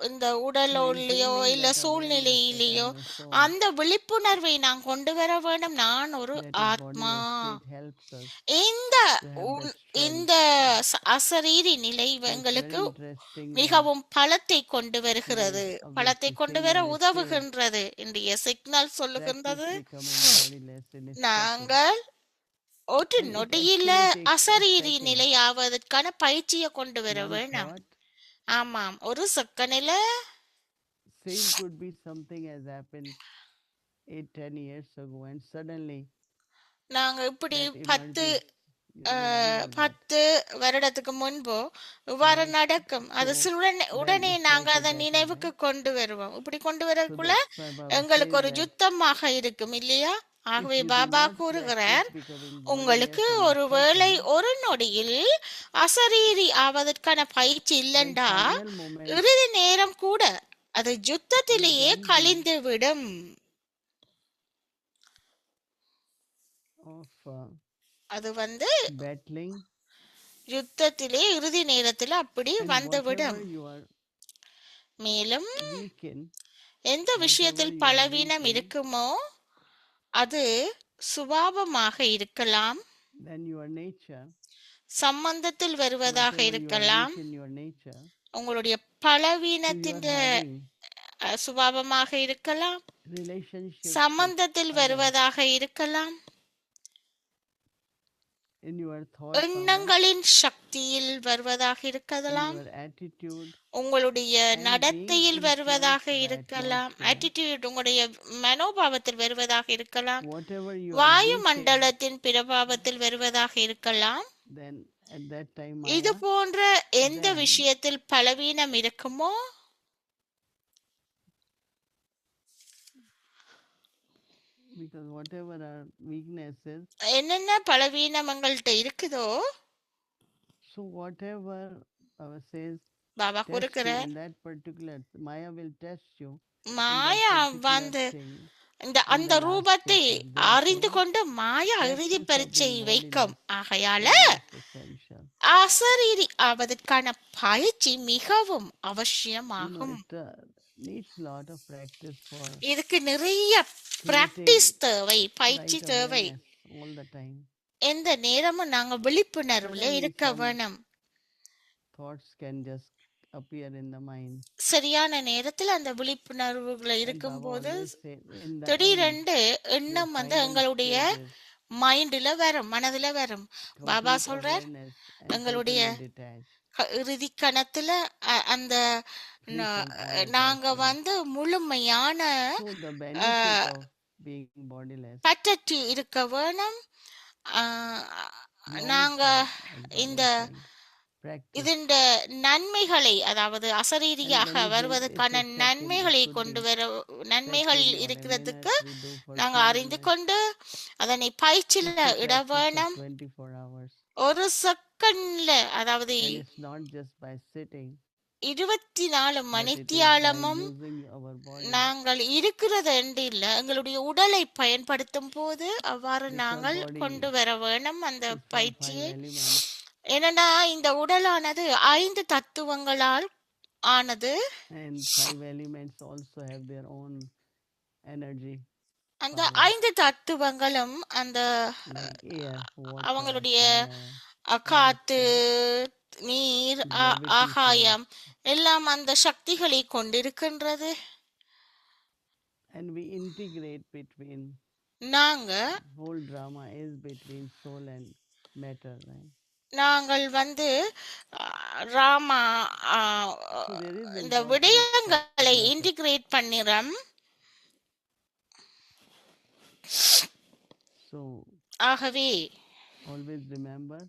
இந்த உடலோலையோ maintaining இல்ல that awareness that சூழ்நிலையிலேயோ I'm a soul, அந்த விழிப்புணர்வை நான் கொண்டு வர வேண்டும். நான் ஒரு that a ஆத்மா. bodiless state helps us இந்த to have that strength. இந்த அசரீரி நிலை So it's எங்களுக்கு very interesting when மிகவும் பலத்தை கொண்டு வருகிறது, of பலத்தை the கொண்டு வர signal is saved, உதவுகின்றது. இன்றைய சிக்னல் practice சொல்லுகின்றது becoming bodiless in a second. நாங்கள் ஒரு And it நொடியில actually takes a அசரீரி second. நிலை ஆவதற்கான பயிற்சியை கொண்டு வர One வேணும். thought, ஆமாம், ஒரு செகண்ட்ல same could be something has happened 8-10 years ago, and suddenly நாங்க இப்படி that 10 emerges. You remember that. 10 வருடத்துக்கு முன்போ இவ்வாறு Right? நடக்கும். அது So உடனே then நாங்க it's அதை also that நினைவுக்கு way. கொண்டு வருவோம். இப்படி கொண்டு So வரக்குள்ள that's why Baba எங்களுக்கு says ஒரு that யுத்தமாக இருக்கும் இல்லையா? if ஆகவே you do பாபா not கூறுகிறார், practice becoming உங்களுக்கு bodiless in a ஒரு வேளை second, ஒரு நொடியில் அசரீரி ஆவதற்கான பயிற்சி then இல்லைண்டா final moment இறுதி நேரம் கூட அது will யுத்தத்திலேயே then be கழிந்து விடும். of அது வந்து battling, யுத்தத்திலே இறுதி நேரத்தில் அப்படி and வந்துவிடும். whatever you are மேலும் weak in, எந்த whatever விஷயத்தில் you are weak பலவீனம் in, இருக்குமோ அது சுபாவமாக இருக்கலாம், then your nature, சம்பந்தத்தில் வருவதாக whatever you are இருக்கலாம், weak in your nature, உங்களுடைய so you பலவீனத்தின் are having சுபாவமாக இருக்கலாம், relationships with சம்பந்தத்தில் others, வருவதாக இருக்கலாம், in your thought power, எண்ணங்களின் சக்தியில் வருவதாக in இருக்கலாம், your attitude, உங்களுடைய and being நடத்தையில் வருவதாக influenced by இருக்கலாம், atmosphere. ஆட்டிடியூட் உங்களுடைய மனோபாவத்தில் வருவதாக இருக்கலாம், Whatever you are Vayu weak in, மண்டலத்தின் பிரபாவத்தில் வருவதாக இருக்கலாம். then at that time இது Maya, போன்ற எந்த then விஷயத்தில் பலவீனம் இருக்குமோ because whatever our weaknesses, என்னென்ன பலவீனம் எங்கள்கிட்ட இருக்குதோ so whatever says Baba test you கூறுகிறார், in that particular, Maya will test you in that Maya particular வந்து thing இந்த in அந்த the last ரூபத்தை stage. அறிந்து Therefore, கொண்டு மாயா இறுதி practice of பரீட்சை being வைக்கும். bodiless ஆகையால is essential. அசரீரி ஆவதற்கான பயிற்சி மிகவும் You know, அவசியமாகும். it needs lot of practice for இதுக்கு நிறைய creating பிராக்டிஸ் தேவை, பயிற்சி right தேவை. awareness all the time. எந்த நேரமும் நாங்க விழிப்புணர்வுல Suddenly இருக்க some வேணும். thoughts can just appear in the mind. சரியான நேரத்தில் அந்த விழிப்புணர்வுல And Baba இருக்கும்போது always say in the end, திடீரென்று your எண்ணம் வந்து final எங்களுடைய stage is மைண்ட்ல வரும், மனதுல வரும். பாபா complete சொல்றார், awareness and எங்களுடைய totally detached, இறுதி கணத்துல அந்த free from all நாங்க attachment. வந்து முழுமையான So the benefit of being bodiless, பற்றற்று இருக்க வேணும். ஆஹ், நாங்க non-stop, as இந்த Baba is saying, practice. இதன் நன்மைகளை, அதாவது And அசரீரியாக many days வருவதற்கான it's a second, it நன்மைகளை could கொண்டு be வர that நன்மைகள் thing or இருக்கிறதுக்கு awareness we do for நாங்க 2 அறிந்து minutes. கொண்டு அதனை பயிற்சியில It's a இட practice of வேணும். 24 hours. ஒரு செகண்ட்ல, அதாவது And it's not just by sitting, 24 but it is by மணித்தியாலமும் using our body. நாங்கள் இருக்கிறது என்று இல்லை, எங்களுடைய உடலை பயன்படுத்தும் போது அவ்வாறு Because நாங்கள் body கொண்டு வர வேணும் அந்த is from 5 பயிற்சியை. elements. ஏன்னா இந்த உடலானது 5 தத்துவங்களால் ஆனது. And 5 elements also have their own energy அந்த power, 5 தத்துவங்களும் அந்த like air, water, அவங்களுடைய fire, காத்து நீர் gravity force, ஆகாயம் எல்லாம் அந்த சக்திகளை கொண்டிருக்கின்றது. and we integrate between நாங்க whole drama is between soul and matter, right? நாங்கள் ராமா So there is இந்த important விடயங்களை matter. இன்டிகிரேட் பண்ணிறோம். So ஆகவே always remember,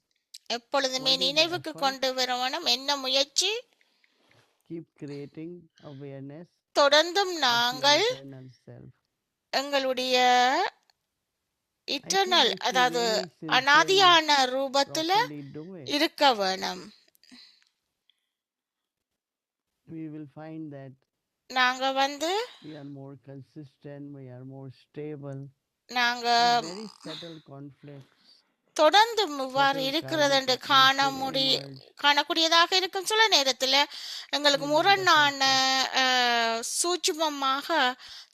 எப்பொழுதுமே what is the நினைவுக்கு effort? கொண்டு வரணும் என்ன முயற்சி. Keep creating awareness தொடர்ந்தும் of your நாங்கள் eternal self. எங்களுடைய I think eternal if you அதாவது really sincerely, அனாதியான ரூபத்துல properly do it, இருக்க வேணும். we will find that நாங்க we are more consistent, we are more stable, நாங்க and very subtle conflicts, தொடர்ந்து இவ்வாறு subtle இருக்கிறது என்று karmic effects will emerge. காணக்கூடியதாக இருக்கும். சில நேரத்துல எங்களுக்கு We will get முரணான affected. சூட்சுமமாக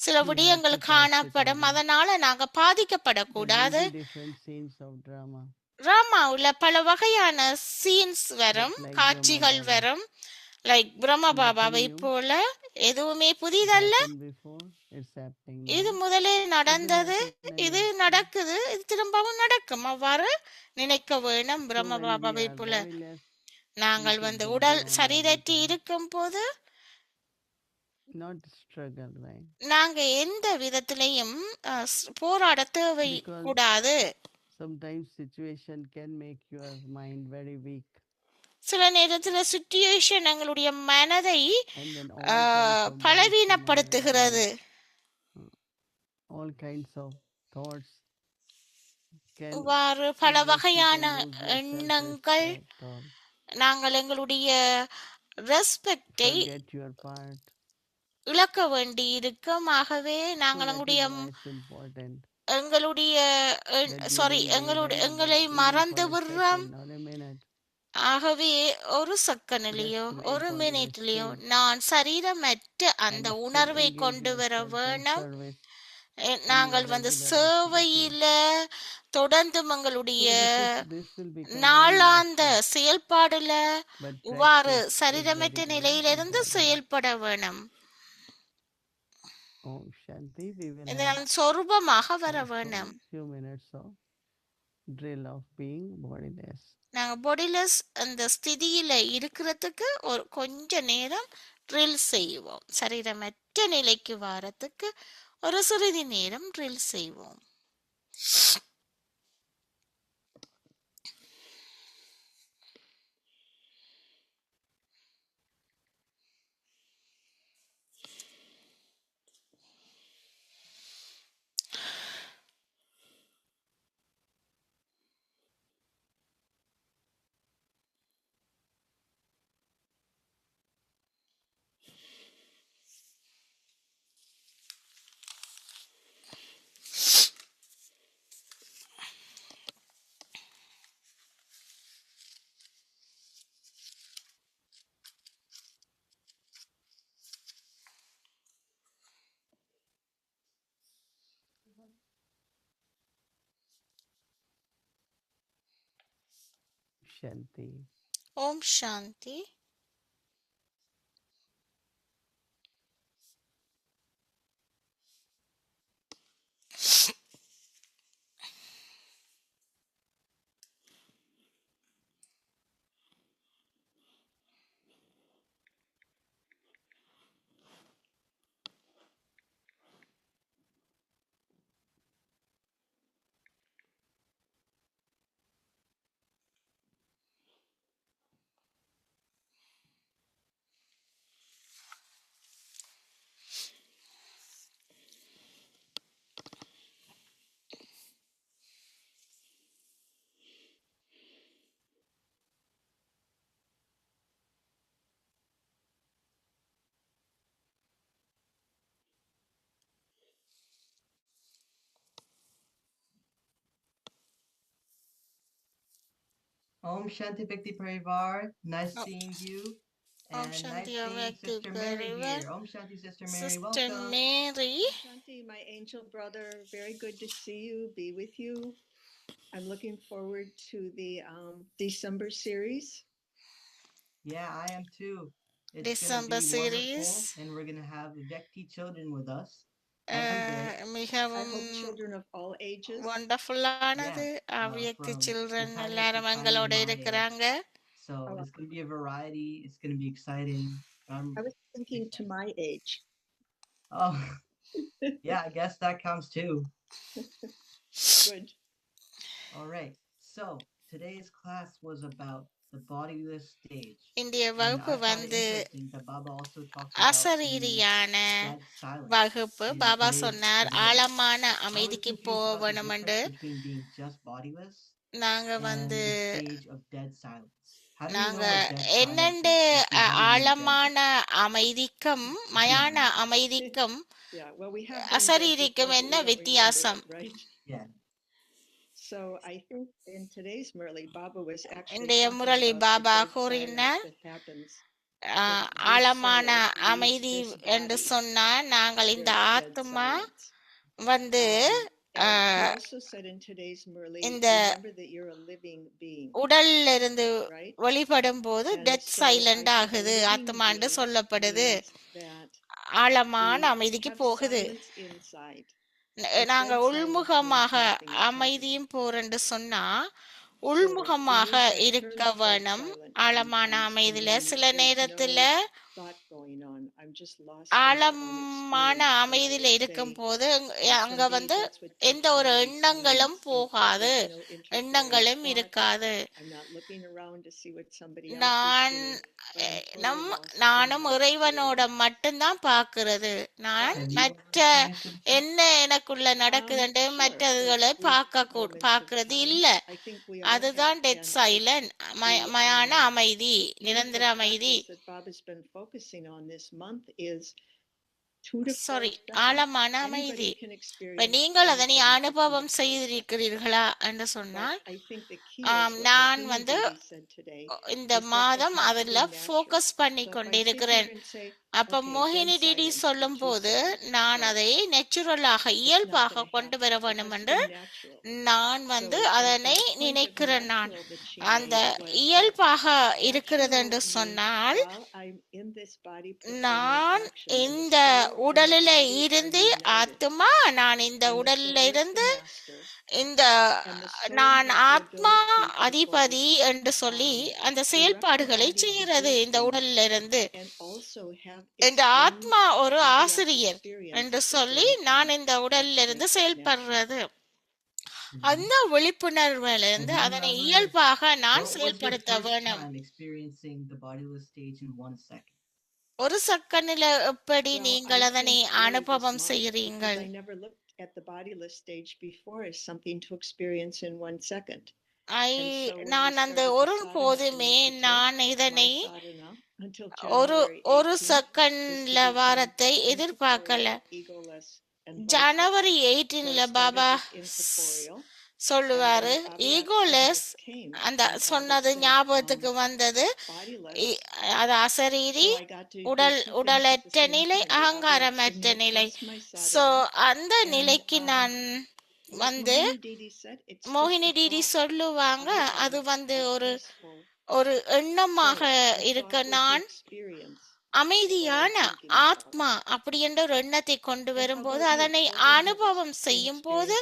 சில We have விடயங்கள் to pass it காணப்படும். over. அதனால நாங்க There will பாதிக்கப்படக்கூடாது. be different scenes of drama, டிராமாவுல பல வகையான சீன்ஸ் வரும், just like காட்சிகள் Brahma Baba. வரும். லைக் பிரம்ம பாபாவை Nothing new, போல எதுவுமே it புதிதல்ல. happened before, it's happening இது now, முதலே it will நடந்தது, happen இது again. நடக்குது, இது திரும்பவும் நடக்கும். அவ்வாறு நினைக்க வேணும். So பிரம்ம when we பாபாவை are போல bodiless, we நாங்கள் should go உடல் beyond சரீரத்தை everything, இருக்கும் போது not struggle, right? நாங்க எந்த விதத்திலையும் போராட தேவை Because கூடாது. sometimes situation can make your mind very weak, சில நேரத்துல சுச்சுவேஷன் எங்களுடைய மனதை and then all kinds of bad பலவீனப்படுத்துகிறது. all kinds of thoughts can இவ்வாறு பல make you வகையான to lose your எண்ணங்கள் self-respect or நாங்கள் எங்களுடைய ரெஸ்பெக்டை forget your part. இழக்க வேண்டி இருக்கும். ஆகவே So நாங்கள் that is எங்களுடைய why it's important எங்களுடைய that you சாரி don't எங்களுடைய remember எங்களை even மறந்து for a விடுறோம். second or a minute. ஆகவே ஒரு செகண்ட்லயோ Just ஒரு for your மினிட்லயோ space நான் சரீரமற்ற அந்த and sit உணர்வை and give கொண்டு வர yourself in வேணும். service நாங்கள் in your regular சேவையில activities. தொடர்ந்து So எங்களுடைய this will become very நாளாந்த natural, செயல்பாடுல but இவ்வாறு practice is சரீரமற்ற very, very நிலையிலிருந்து important. செயல்பட வேணும். Om Shanti. We will have இதனால் சொரூபமாக வர also வேணும். few minutes of drill of being bodiless. நாங்க பொடிலஸ் அந்த ஸ்திதியில இருக்கிறதுக்கு ஒரு கொஞ்ச நேரம் ட்ரில் செய்வோம். சரீரமற்ற நிலைக்கு வாரத்துக்கு ஒரு சிறிது நேரம் ட்ரில் செய்வோம். Shanti. Om Shanti. Om Shanti Bhakti Parivar. Nice Oh. seeing you. Om And nice Shanti seeing Bhakti Sister Mary Parivar. here. Om Shanti, Sister Mary. Sister Welcome. Mary. Shanti, my angel brother, very good to see you, be with you. I'm looking forward to the December series. Yeah, I am too. It's going to December be series wonderful, and we're going to have Vekti children with us every day. I மிகவும் hope children of all ages. வண்டர்ஃபுல்லானது Yes, ஆவியக்கு from children Italian to எல்லாரும் tiny எங்களோட my age. இருக்கிறாங்க. So it's going to be a variety. It's going to be exciting. I was thinking to my age. Oh, yeah, I guess that counts too. Good. All right. So today's class was about the bodiless stage. இந்திய And I வகுப்பு found it வந்து interesting that Baba also talked about the அசரீரியான dead silence வகுப்பு. in Baba today's சொன்னார் video. ஆழமான I was அமைதிக்கு confused போக about the வேணுமென்று. difference between being just bodiless நாங்க and வந்து the stage of dead silence. How do you நாங்க know what dead silence என்னண்டு is if you've never been dead? ஆழமான அமைதிக்கும் மயான அமைதிக்கும் Yeah, well, we have been dead அசரீரிக்கும் before, but என்ன we don't remember வித்தியாசம்? it, right? Yeah. So I think in today's Murali, Baba was actually இன்றைய talking Murali about the Baba dead silence கூறினார் that happens. ஆழமான அமைதி என்று சொன்னால் நாங்கள் இந்த ஆத்மா வந்து இந்த உடல்ல இருந்து வெளிப்படும் போது டெத் சைலண்ட் ஆகுது ஆத்மான்னு சொல்லப்படுது, ஆழமான அமைதிக்கு போகுது. நாங்க உள்முகமாக அமைதியும் போறேன்னு சொன்னா உள்முகமாக இருக்க வேணும். ஆழமான அமைதியில சில நேரத்துல ஆழமான அமைதியில இருக்கும் போது அங்க வந்து எந்த ஒரு எண்ணங்களும் போகாது, எண்ணங்களும் இருக்காது. நானும் இறைவனோட மட்டும்தான் பாக்குறது. நான் மற்ற என்ன எனக்குள்ள நடக்குதுன்னு மற்றதுகளை பாக்குறது இல்ல. அதுதான் டெத் சைலண்ட், மயான அமைதி, நிரந்தர அமைதி. சாரி, ஆழமான அமைதி. நீங்கள் அதனை அனுபவம் செய்திருக்கிறீர்களா என்று சொன்னால் நான் வந்து இந்த மாதம் அதுல போக்கஸ் பண்ணி கொண்டிருக்கிறேன். அப்ப மோகினி டிடி சொல்லும் போது நான் அதை நேச்சுரலாக இயல்பாக கொண்டு வர வேண்டும் என்று நான் வந்து அதனை நினைக்கிறேன். நான் அந்த இயல்பாக இருக்கிறது என்று சொன்னால் நான் இந்த உடலில இருந்து ஆத்மா, நான் இந்த உடலில இருந்து இந்த நான் ஆத்மா அதிபதி என்று சொல்லி அந்த செயல்பாடுகளை செய்கிறது இந்த உடல்ல இருந்து. இந்த ஆத்மா ஒரு ஆசிரியர் என்று சொல்லி நான் இந்த உடல்ல இருந்து செயல்படுறது. அந்த விழிப்புணர்வுல இருந்து அதனை இயல்பாக நான் செயல்படுத்த வேணும். ஒரு செகண்ட்ல எப்படி நீங்கள் அதனை அனுபவம் செய்கிறீர்கள்? At the bodiless stage before is something to experience in 1 second. நான் அந்த ஒரு போதுமே நான் இதனை ஒரு செகண்ட்ல வாரத்தை எதிர்பார்க்கல. ஜனவரி 18ல பாபா சொல்லுவாரு ஈகோலெஸ், அந்த சொன்னது ஞாபகத்துக்கு வந்தது. அது அசரீரி, உடலற்ற நிலை, அகங்காரமற்ற நிலை. சோ அந்த நிலைக்கு நான் வந்து மோகினி டிடி சொல்லுவாங்க, அது வந்து ஒரு எண்ணமாக இருக்க நான் அமைதியான ஆத்மா அப்படி என்ற ஒரு எண்ணத்தை கொண்டு வரும்போது அதனை அனுபவம் செய்யும் போது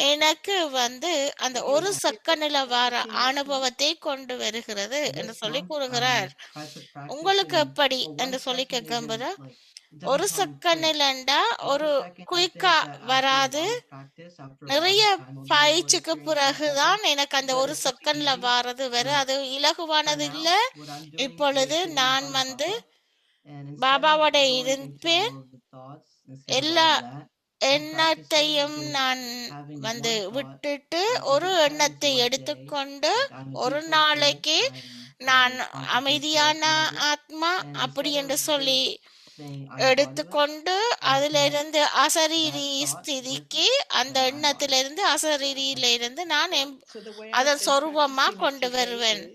எனக்கு வந்து அந்த ஒரு செகண்ட்ல வர அனுபவத்தை கொண்டு வருகிறது என்று சொல்லி கூறுகிறார். உங்களுக்கு எப்படி என்று சொல்லி கேட்கும்போது ஒரு செகண்ட்லண்டா ஒரு குயிக்கா வராது, நிறைய பயிற்சிக்கு பிறகுதான் எனக்கு அந்த ஒரு செகண்ட்ல வாரது வரும். அது இலகுவானது இல்ல. இப்பொழுது நான் வந்து பாபாவோட இருப்பேன். எல்லா எண்ணத்தையும் நான் வந்து விட்டுட்டு ஒரு எண்ணத்தை எடுத்துக்கொண்டு ஒரு நாளைக்கு நான் அமைதியான ஆத்மா அப்படி என்று சொல்லி எடுத்துக்கொண்டு அதுல இருந்து அசரீரி ஸ்திதிக்கு, அந்த எண்ணத்திலிருந்து அசரீரியில இருந்து நான் அதை சொரூபமா கொண்டு வருவேன்.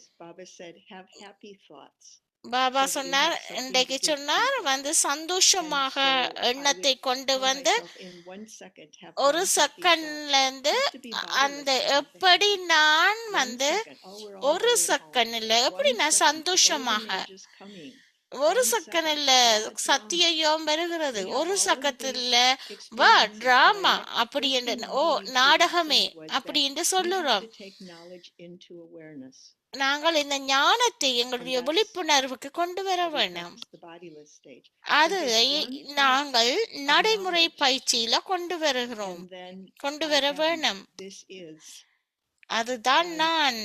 பாபா so that we சொன்னார் have something to இன்றைக்கு give சொன்னார் people. வந்து And சந்தோஷமாக so I எண்ணத்தை would கொண்டு tell வந்து myself in 1 second, have ஒரு 1 happy thought. செகண்ட்ல இருந்து Have to be அந்த bodiless to have the எப்படி happy thought. நான் 1 வந்து second. Oh, we're all ஒரு going home. செகண்ட்ல எப்படி 1 நான் second. Golden சந்தோஷமாக age is coming. ஒரு 1 செகண்ட்ல second. What a drama. சத்தியம் வருகிறது We have ஒரு all of செகண்ட்ல these வா experiences, but டிராமா what அப்படி என்று Krishnamurti O used to நாடகமே say was அப்படி that என்று we have சொல்லுறோம். to take knowledge into awareness. நாங்கள் இந்த ஞானத்தை And எங்களுடைய that's விழிப்புணர்வுக்கு கொண்டு வர how we வேணும். practice the bodiless stage. So அதை just 1 நாங்கள் thought of நடைமுறை knowledge, பயிற்சியில கொண்டு வருகிறோம், and then கொண்டு I வர am, வேணும். this is, அதுதான் and நான்,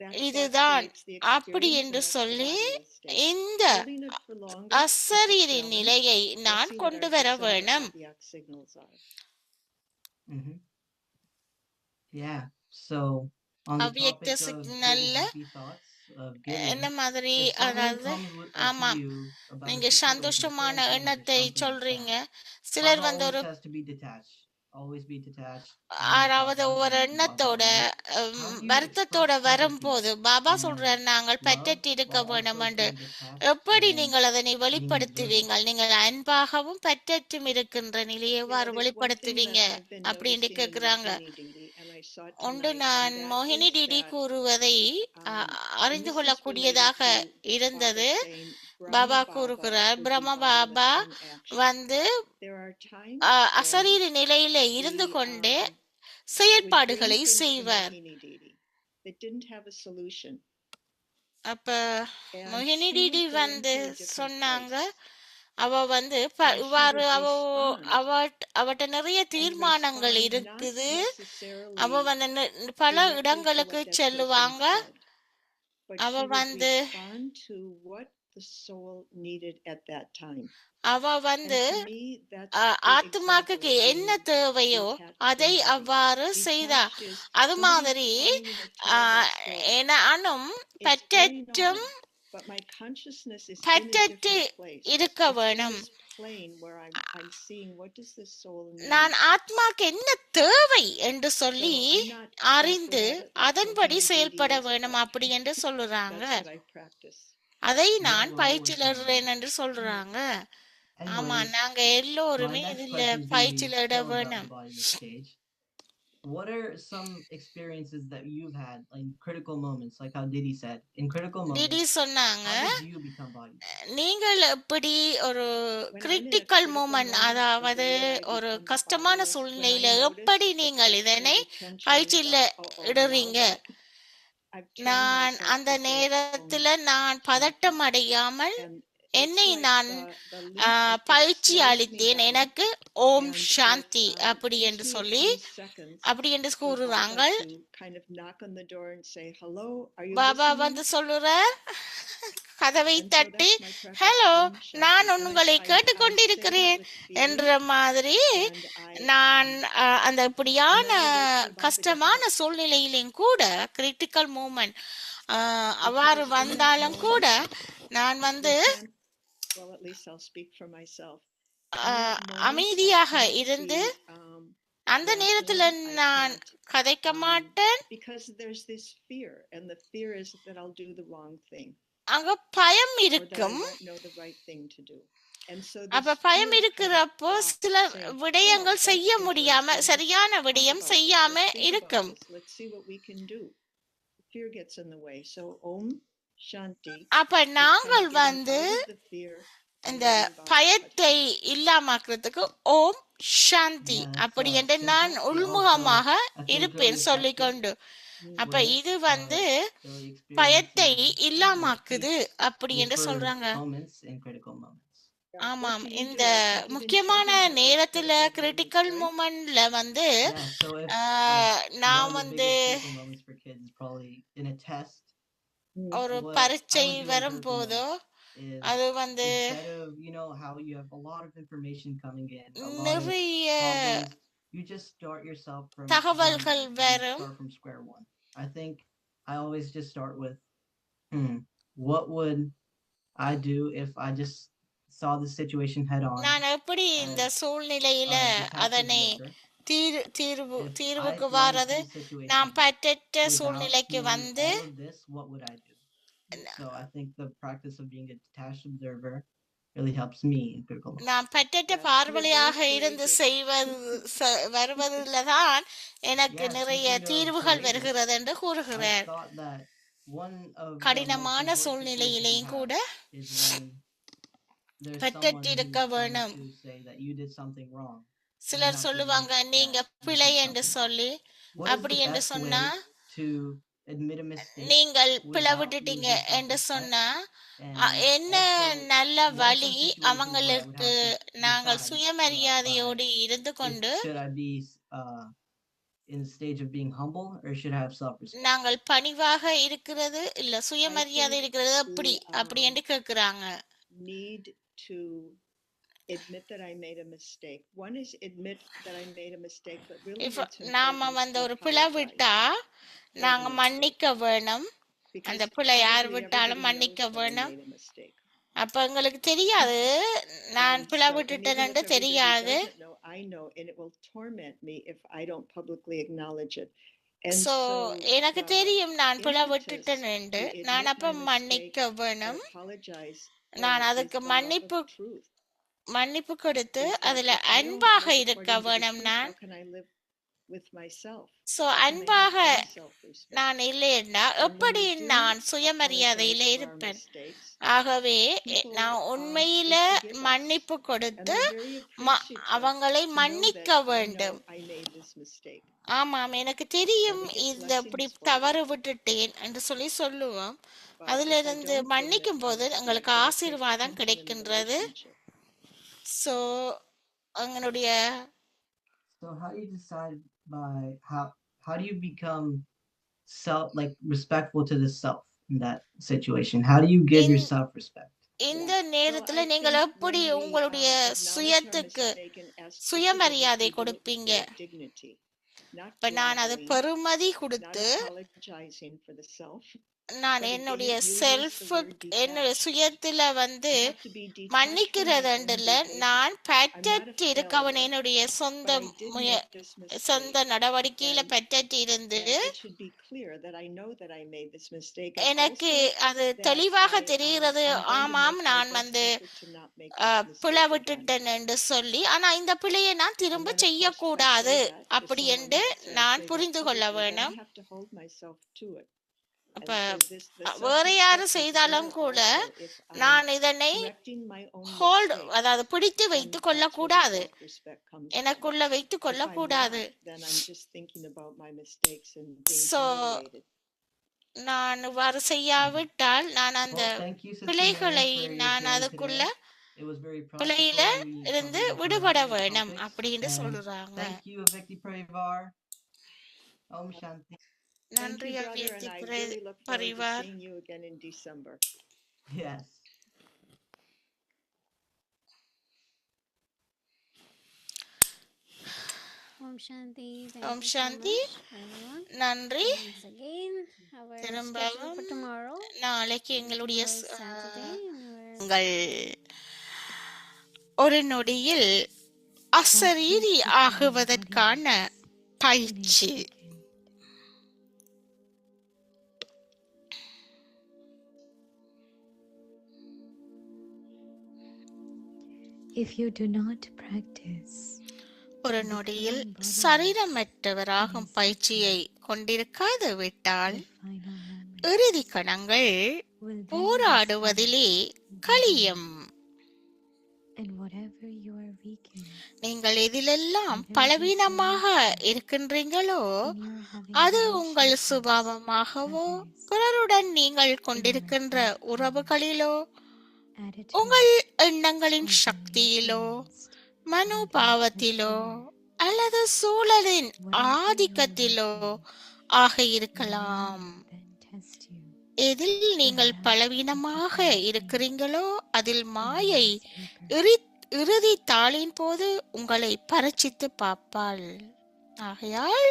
that இதுதான் creates the அப்படி experience, என்று and that's the சொல்லி bodiless stage. இந்த Holding it for longer is a அசரீரி challenge. நிலையை Let's நான் see what கொண்டு our வர December வேணும். zodiac signals are. Yeah. So on the அவ்வியக்த topic of getting சிக்னல்ல happy thoughts, of என்ன giving, மாதிரி, if someone அதாவது comes to ஆமாம் you about a நீங்க situation, for சந்தோஷமான instance, or எண்ணத்தை something like சொல்றீங்க. that, சிலர் Baba வந்து ஒரு always has to be detached. Always be detached. ஆறாவது Baba ஒவ்வொரு and எண்ணத்தோட Baba only. How do you வருத்தத்தோட express happy வரும்போது பாபா and சொல்றார் நாங்கள் love பற்றற்று இருக்க while also வேண்டும் என்று. staying detached எப்படி and நீங்கள் அதனை being observant? வெளிப்படுத்துவீங்கள்? நீங்கள் அன்பாகவும் பற்றற்றும் இருக்கின்ற நிலையை You know, எவ்வாறு there's one thing வெளிப்படுத்துவீங்க that I've been அப்படின்னு noticing in கேக்குறாங்க. Mohini Didi, and I saw it ஒன்று tonight, நான் and that மோகினி is டிடி that, கூறுவதை and அறிந்து this is related கொள்ளக்கூடியதாக to the இருந்தது. Father saying, Baba Brahma Baba கூறுகிறார் would be பிரம்ம bodiless பாபா in action. வந்து There are times when அசரீரி நிலையில இருந்து we கொண்டே would bring செயல்பாடுகளை things to செய்வார். Mohini Didi that didn't have a solution, அப்ப and மோகினி she டிடி would go வந்து into a different சொன்னாங்க, place, அவ வந்து and she இவ்வாறு would அவ respond அவட்ட நிறைய and தீர்மானங்கள் respond not இருக்குது. அவ necessarily வந்து பல directly to இடங்களுக்கு what that person செல்லுவாங்க. said, but அவ she would வந்து respond to what the soul needed at that time. அவ And வந்து to me, that's a good example ஆத்மாக்கு of being என்ன தேவையோ detached அதை and loving. அவ்வாறு செய்தா. Detached is அது somebody's மாதிரி telling me a terrible story. நானும் It's very பற்றற்றும் normal, but my consciousness is in a பற்றற்று different place. இருக்க It's in வேணும். this plane where I'm seeing what does this soul நான் need. ஆத்மாக்கு என்ன தேவை என்று So சொல்லி I'm not careful அறிந்து about it like அதன்படி Mohini Didi செயல்பட is, வேணும் but அப்படி என்று சொல்லுறாங்க. that's what I practice. அதை Yeah, நான் well, பயிற்சியிடுறேன் என்று சொல்றாங்க. ஆமா, anyways, நாங்க my எல்லோருமே next இதுல question is பயிற்சியிட still about the வேணும். bodiless stage. What are some experiences that you've had, like critical moments, like how Didi said, in critical Didi moments, சொன்னாங்க, how did you become bodiless? நீங்கள் எப்படி ஒரு When I'm in a critical critical moment, moment, the அதாவது way that I ஒரு become கஷ்டமான bodiless, when I சூழ்நிலையில notice எப்படி the நீங்கள் pressure, இதனை the tension, பயிற்சியில the now இடுறீங்க. that I've trained நான் myself அந்த to say, நேரத்துல நான் பதட்டம் அடையாமல் and என்னை it's like நான் the leaf that just பயிற்சி slows me அளித்தேன். down, எனக்கு ஓம் and சாந்தி it அப்படி takes என்று me a சொல்லி few seconds அப்படி என்று for Baba கூறுறாங்க. to kind of knock on the door and say, hello, are you Baba listening? வந்து சொல்லுறார், கதவை And so தட்டி, that's my practice, hello Om Shanti. நான் And உங்களை I say கேட்டுக்கொண்டிருக்கிறேன் that with என்ற feeling, மாதிரி and நான் அந்த இப்படியான know that for Baba to கஷ்டமான help. சூழ்நிலையிலும் கூட கிரிட்டிக்கல் மூமெண்ட் அவ்வாறு Because in that வந்தாலும் கூட moment, நான் we வந்து can't, well, at least I'll speak for myself. In that moment, I அமைதியாக can't இருந்து see அந்த நேரத்துல rationally. I நான் can't, கதைக்க மாட்டேன். because there's this fear, and the fear is that I'll do the wrong thing, அங்க பயம் or that I இருக்கும். won't know the right thing to do. And so அப்ப this பயம் fear comes இருக்கிறப்போ up சில saying, oh, விடயங்கள் that's செய்ய முடியாம, interesting. Let's சரியான talk விடயம் about this. செய்யாம Let's think about இருக்கும். this. Let's see what we can do. Fear gets in the way. So Om Shanti அப்ப is kind நாங்கள் of getting வந்து out of the fear and இந்த letting Baba touch பயத்தை me. இல்லாமக்கிறதுக்கு ஓம் சாந்தி Yeah, அப்படி that's என்று simple. நான் But also, உள்முகமாக I think really இருப்பேன் effective சொல்லிக்கொண்டு. அப்ப way இது of வந்து really பயத்தை experiencing inner இல்லாமாக்குது peace அப்படி is என்று for சொல்றாங்க. moments and critical moments. Yeah, what ஆமாம், do you இந்த do? I've been முக்கியமான talking about those நேரத்துல critical moments, கிரிட்டிக்கல் right? மூமெண்ட்ல வந்து Yeah, so if like நான் one of the வந்து biggest critical moments for kids is probably in a test, ஒரு what I பரீட்சை would do in critical வரும்போதோ moments is அது வந்து instead of, you know, how you have a lot of information coming in, a lot of நிறைய problems, you just start yourself from தகவல்கள் one. You வரும். start from square one. I think I always just start with, what would I do if I just saw the situation head on நான் எப்படி இந்த as சூழ்நிலையில a detached அதனை observer? If I தீர்வுக்கு went வாரது, into the நான் situation பற்றற்ற without சூழ்நிலைக்கு feeling வந்து all of this, what would I do? So I think the practice of being a detached observer really helps me in critical mass. நான் பற்றற்ற Yes, you're பார்வையாக very இருந்து courageous. வருவதில் தான் எனக்கு Yeah, நிறைய speaking of தீர்வுகள் courageous, வருகிறது என்று I கூறுகிறார். thought that one of the most கடினமான important situations சூழ்நிலையிலேயும் you கூட have is when there's someone பற்றற்றிருக்க who's trying வேணும். to say that you did something wrong. You சிலர் have to சொல்லுவாங்க admit நீங்க that you பிழை did என்று something wrong. சொல்லி, What is அப்படி the என்று best சொன்னா way to admit a mistake நீங்கள் without பிளவிட்டுட்டீங்க losing என்று self-respect? சொன்னா And என்ன also, நல்ல what are வழி some situations where I would அவங்களுக்கு have to நாங்கள் decide சுயமரியாதையோடு இருந்து if கொண்டு should I be in the stage of being humble or should I have self-respect? நாங்கள் பணிவாக இருக்கிறது இல்ல சுயமரியாதை think இருக்கிறது அப்படி we, அப்படி என்று கேட்கிறாங்க. need to admit that I made a mistake. One is admit that I made a mistake, but really இப்ப what's நாம important is வந்து to ஒரு apologize பிளவிட்டா for நாங்க the mistake. மன்னிக்க வேணும். அந்த Because பிள்ளை யார் probably விட்டாலும் everybody knows மன்னிக்க that I வேணும். made a mistake. அப்ப எங்களுக்கு தெரியாது நான் And so, and பிளவிட்டுட்டேன் even என்று if everybody தெரியாது. doesn't know, I know, and it will torment me if I don't publicly acknowledge it. And so so எனக்கு the தெரியும் நான் impetus பிளவிட்டுட்டேன் என்று. to நான் admit அப்ப my mistake மன்னிக்க and வேணும். apologize நான் is அதுக்கு the love மன்னிப்பு of truth. மன்னிப்பு கொடுத்து Is that அதுல if I don't அன்பாக live இருக்க according to the வேணும் truth, நான். how can I live with myself? So How can I have அன்பாக any self-respect? நான் இல்லைன்னா And when எப்படி we do நான் apologize சுயமரியாதையில for our இருப்பேன். mistakes, ஆகவே people நான் உண்மையில will forgive us. மன்னிப்பு And கொடுத்து I'm very appreciative அவங்களை to know மன்னிக்க that I know வேண்டும். I made this mistake. ஆமாம் எனக்கு தெரியும் And we get இந்த இப்படி blessings for தவறு it. விட்டுட்டேன் என்று சொல்லுவோம். But அதுல if I இருந்து don't admit மன்னிக்கும் my போது mistake, எங்களுக்கு then it takes ஆசீர்வாதம் tension in the கிடைக்கின்றது. relationship. சோ எங்களுடைய So how do you decide by how do you become respectful to the self in that situation? How do you give In- yourself respect? இந்த Yeah. So நேரத்துல I நீங்கள் think எப்படி when we உங்களுடைய acknowledge our சுயத்துக்கு mistake and ask சுயமரியாதை forgiveness, we do it கொடுப்பீங்க. with dignity, not இப்ப நான் அது groveling, பெருமதி not கொடுத்து apologizing for the self. நான் But again, என்னுடைய you use the self word என்னுடைய detached. சுயத்துல வந்து I have to be detached from மன்னிக்கிறது my own என்றில்ல, behavior. நான் I'm not a பற்றற்று இருக்கவன் failure, என்னுடைய சொந்த but I did make this சொந்த mistake. நடவடிக்கையில And பற்றற்று இருந்து and it should be clear that I know that I made this mistake, and எனக்கு also அது that தெளிவாக I தெரிகிறது. I'm going to ஆமாம் make my நான் best வந்து effort to not make this mistake பிழை again. விட்டுட்டேன் என்று சொல்லி, ஆனா இந்த பிழையை நான் And திரும்ப then of course, if I செய்யக்கூடாது say that to அப்படி someone என்று else and I நான் say that புரிந்து கொள்ள publicly, then I வேணும். have to hold myself to it. And அப்ப so this the வேற யாரு self-respect is செய்தாலும் there கூட also if I'm நான் இதனை correcting my own hold mistakes, அதாவது பிடித்து then வைத்துக் that's where the கொள்ளக்கூடாது, self-respect comes from. எனக்குள்ள வைத்துக் If I'm கொள்ளக்கூடாது. not, then I'm just thinking about my mistakes and being So humiliated. நான் இவ்வாறு செய்யாவிட்டால் நான் அந்த Well, thank you, Sister Miriam, பிழைகளை for your நான் sharing அதுக்குள்ள today. It was very பிழையில practical. We இருந்து covered a விடுபட variety of வேணும் topics. அப்படின்னு And சொல்றாங்க. thank you, Avekti Parivar. Om Shanti. Thank நன்றி you, brother, அவ்வியத்தி and I really look forward to Parivar. seeing you again in December. Yes. Om Shanti. Thank Om you so Shanti. much, everyone. நன்றி. Once again, our schedule திரும்பவும் for tomorrow. நாளைக்கு எங்களுடைய Tomorrow is Saturday. And உங்கள் ஒரு நொடியில் அசரீரி ஆகுவதற்கான பயிற்சி. If you do not practice, ஒரு நொடியில் சரீரமற்றவராகும் பயிற்சியை கொண்டிருக்காது விட்டால் final moment இறுதி கணங்கள் will then போராடுவதிலே கழியும். and whatever you are weak in, நீங்கள் எதிலெல்லாம் பலவீனமாக இருக்கின்றீங்களோ when you are having அது relations உங்கள் with சுபாவமாகவோ others, பிறருடன் நீங்கள் கொண்டிருக்கின்ற உறவுகளிலோ attitude, உங்கள் எண்ணங்களின் or சக்தியிலோ belief against மனோபாவத்திலோ material, அல்லது சூழலின் whatever you are ஆதிக்கத்திலோ weak ஆக in, இருக்கலாம். then test you. எதில் நீங்கள் பலவீனமாக இருக்கிறீங்களோ அதில் மாயை Paper. இறுதி தாளின் போது உங்களை பரீட்சித்து பார்ப்பாள். ஆகையால்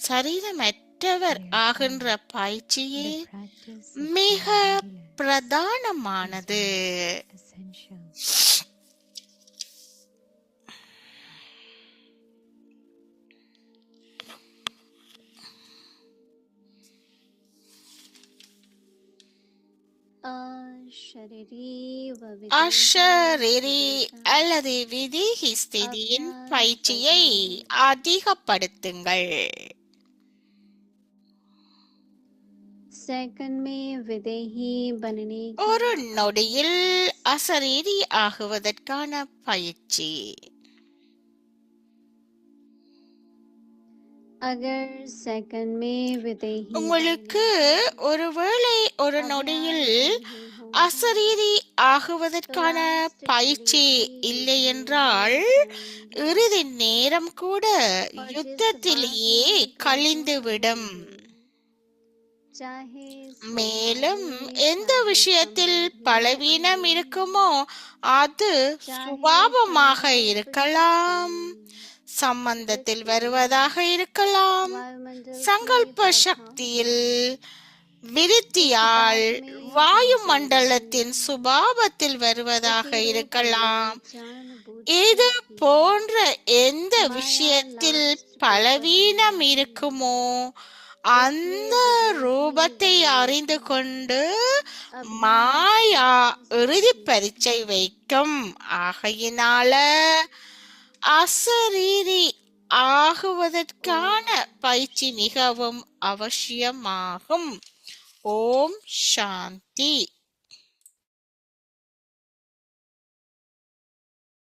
சரீரமற்றவர் ஆகின்ற பயிற்சியே The practice of மிக being healers பிரதானமானது. is essential. அஷரிரி அஷரிரி அல்லது விதிஹி ஸ்திதியின் பயிற்சியை அதிகப்படுத்துங்கள். सेकंड में विदेही बनने की ஒரு நொடியில் அசரீரி ஆகுவதற்கான பயிற்சி. अगर सेकंड में विदेही உங்களுக்கு ஒருவேளை ஒரு நொடியில் அசரீரி ஆகுவதற்கான பயிற்சி இல்லை என்றால் இறுதி நேரம் கூட யுத்தத்திலேயே கழிந்துவிடும். चाहे மேலும் எந்த விஷயத்தில் பலவீனம் இருக்குமோ அது சுபாவமாக இருக்கலாம், சம்பந்தத்தில் வருவதாக இருக்கலாம், சங்கல்ப சக்தியில் விருத்தியால் வாயுமண்டலத்தின் சுபாவத்தில் வருவதாக இருக்கலாம். இது போன்ற எந்த விஷயத்தில் பலவீனம் இருக்குமோ அந்த ரூபத்தை அறிந்து கொண்டு மாயா இறுதி பரீட்சை வைக்கும். ஆகையினால அசரீரி ஆகுவதற்கான பயிற்சி மிகவும் அவசியமாகும். ஓம் சாந்தி.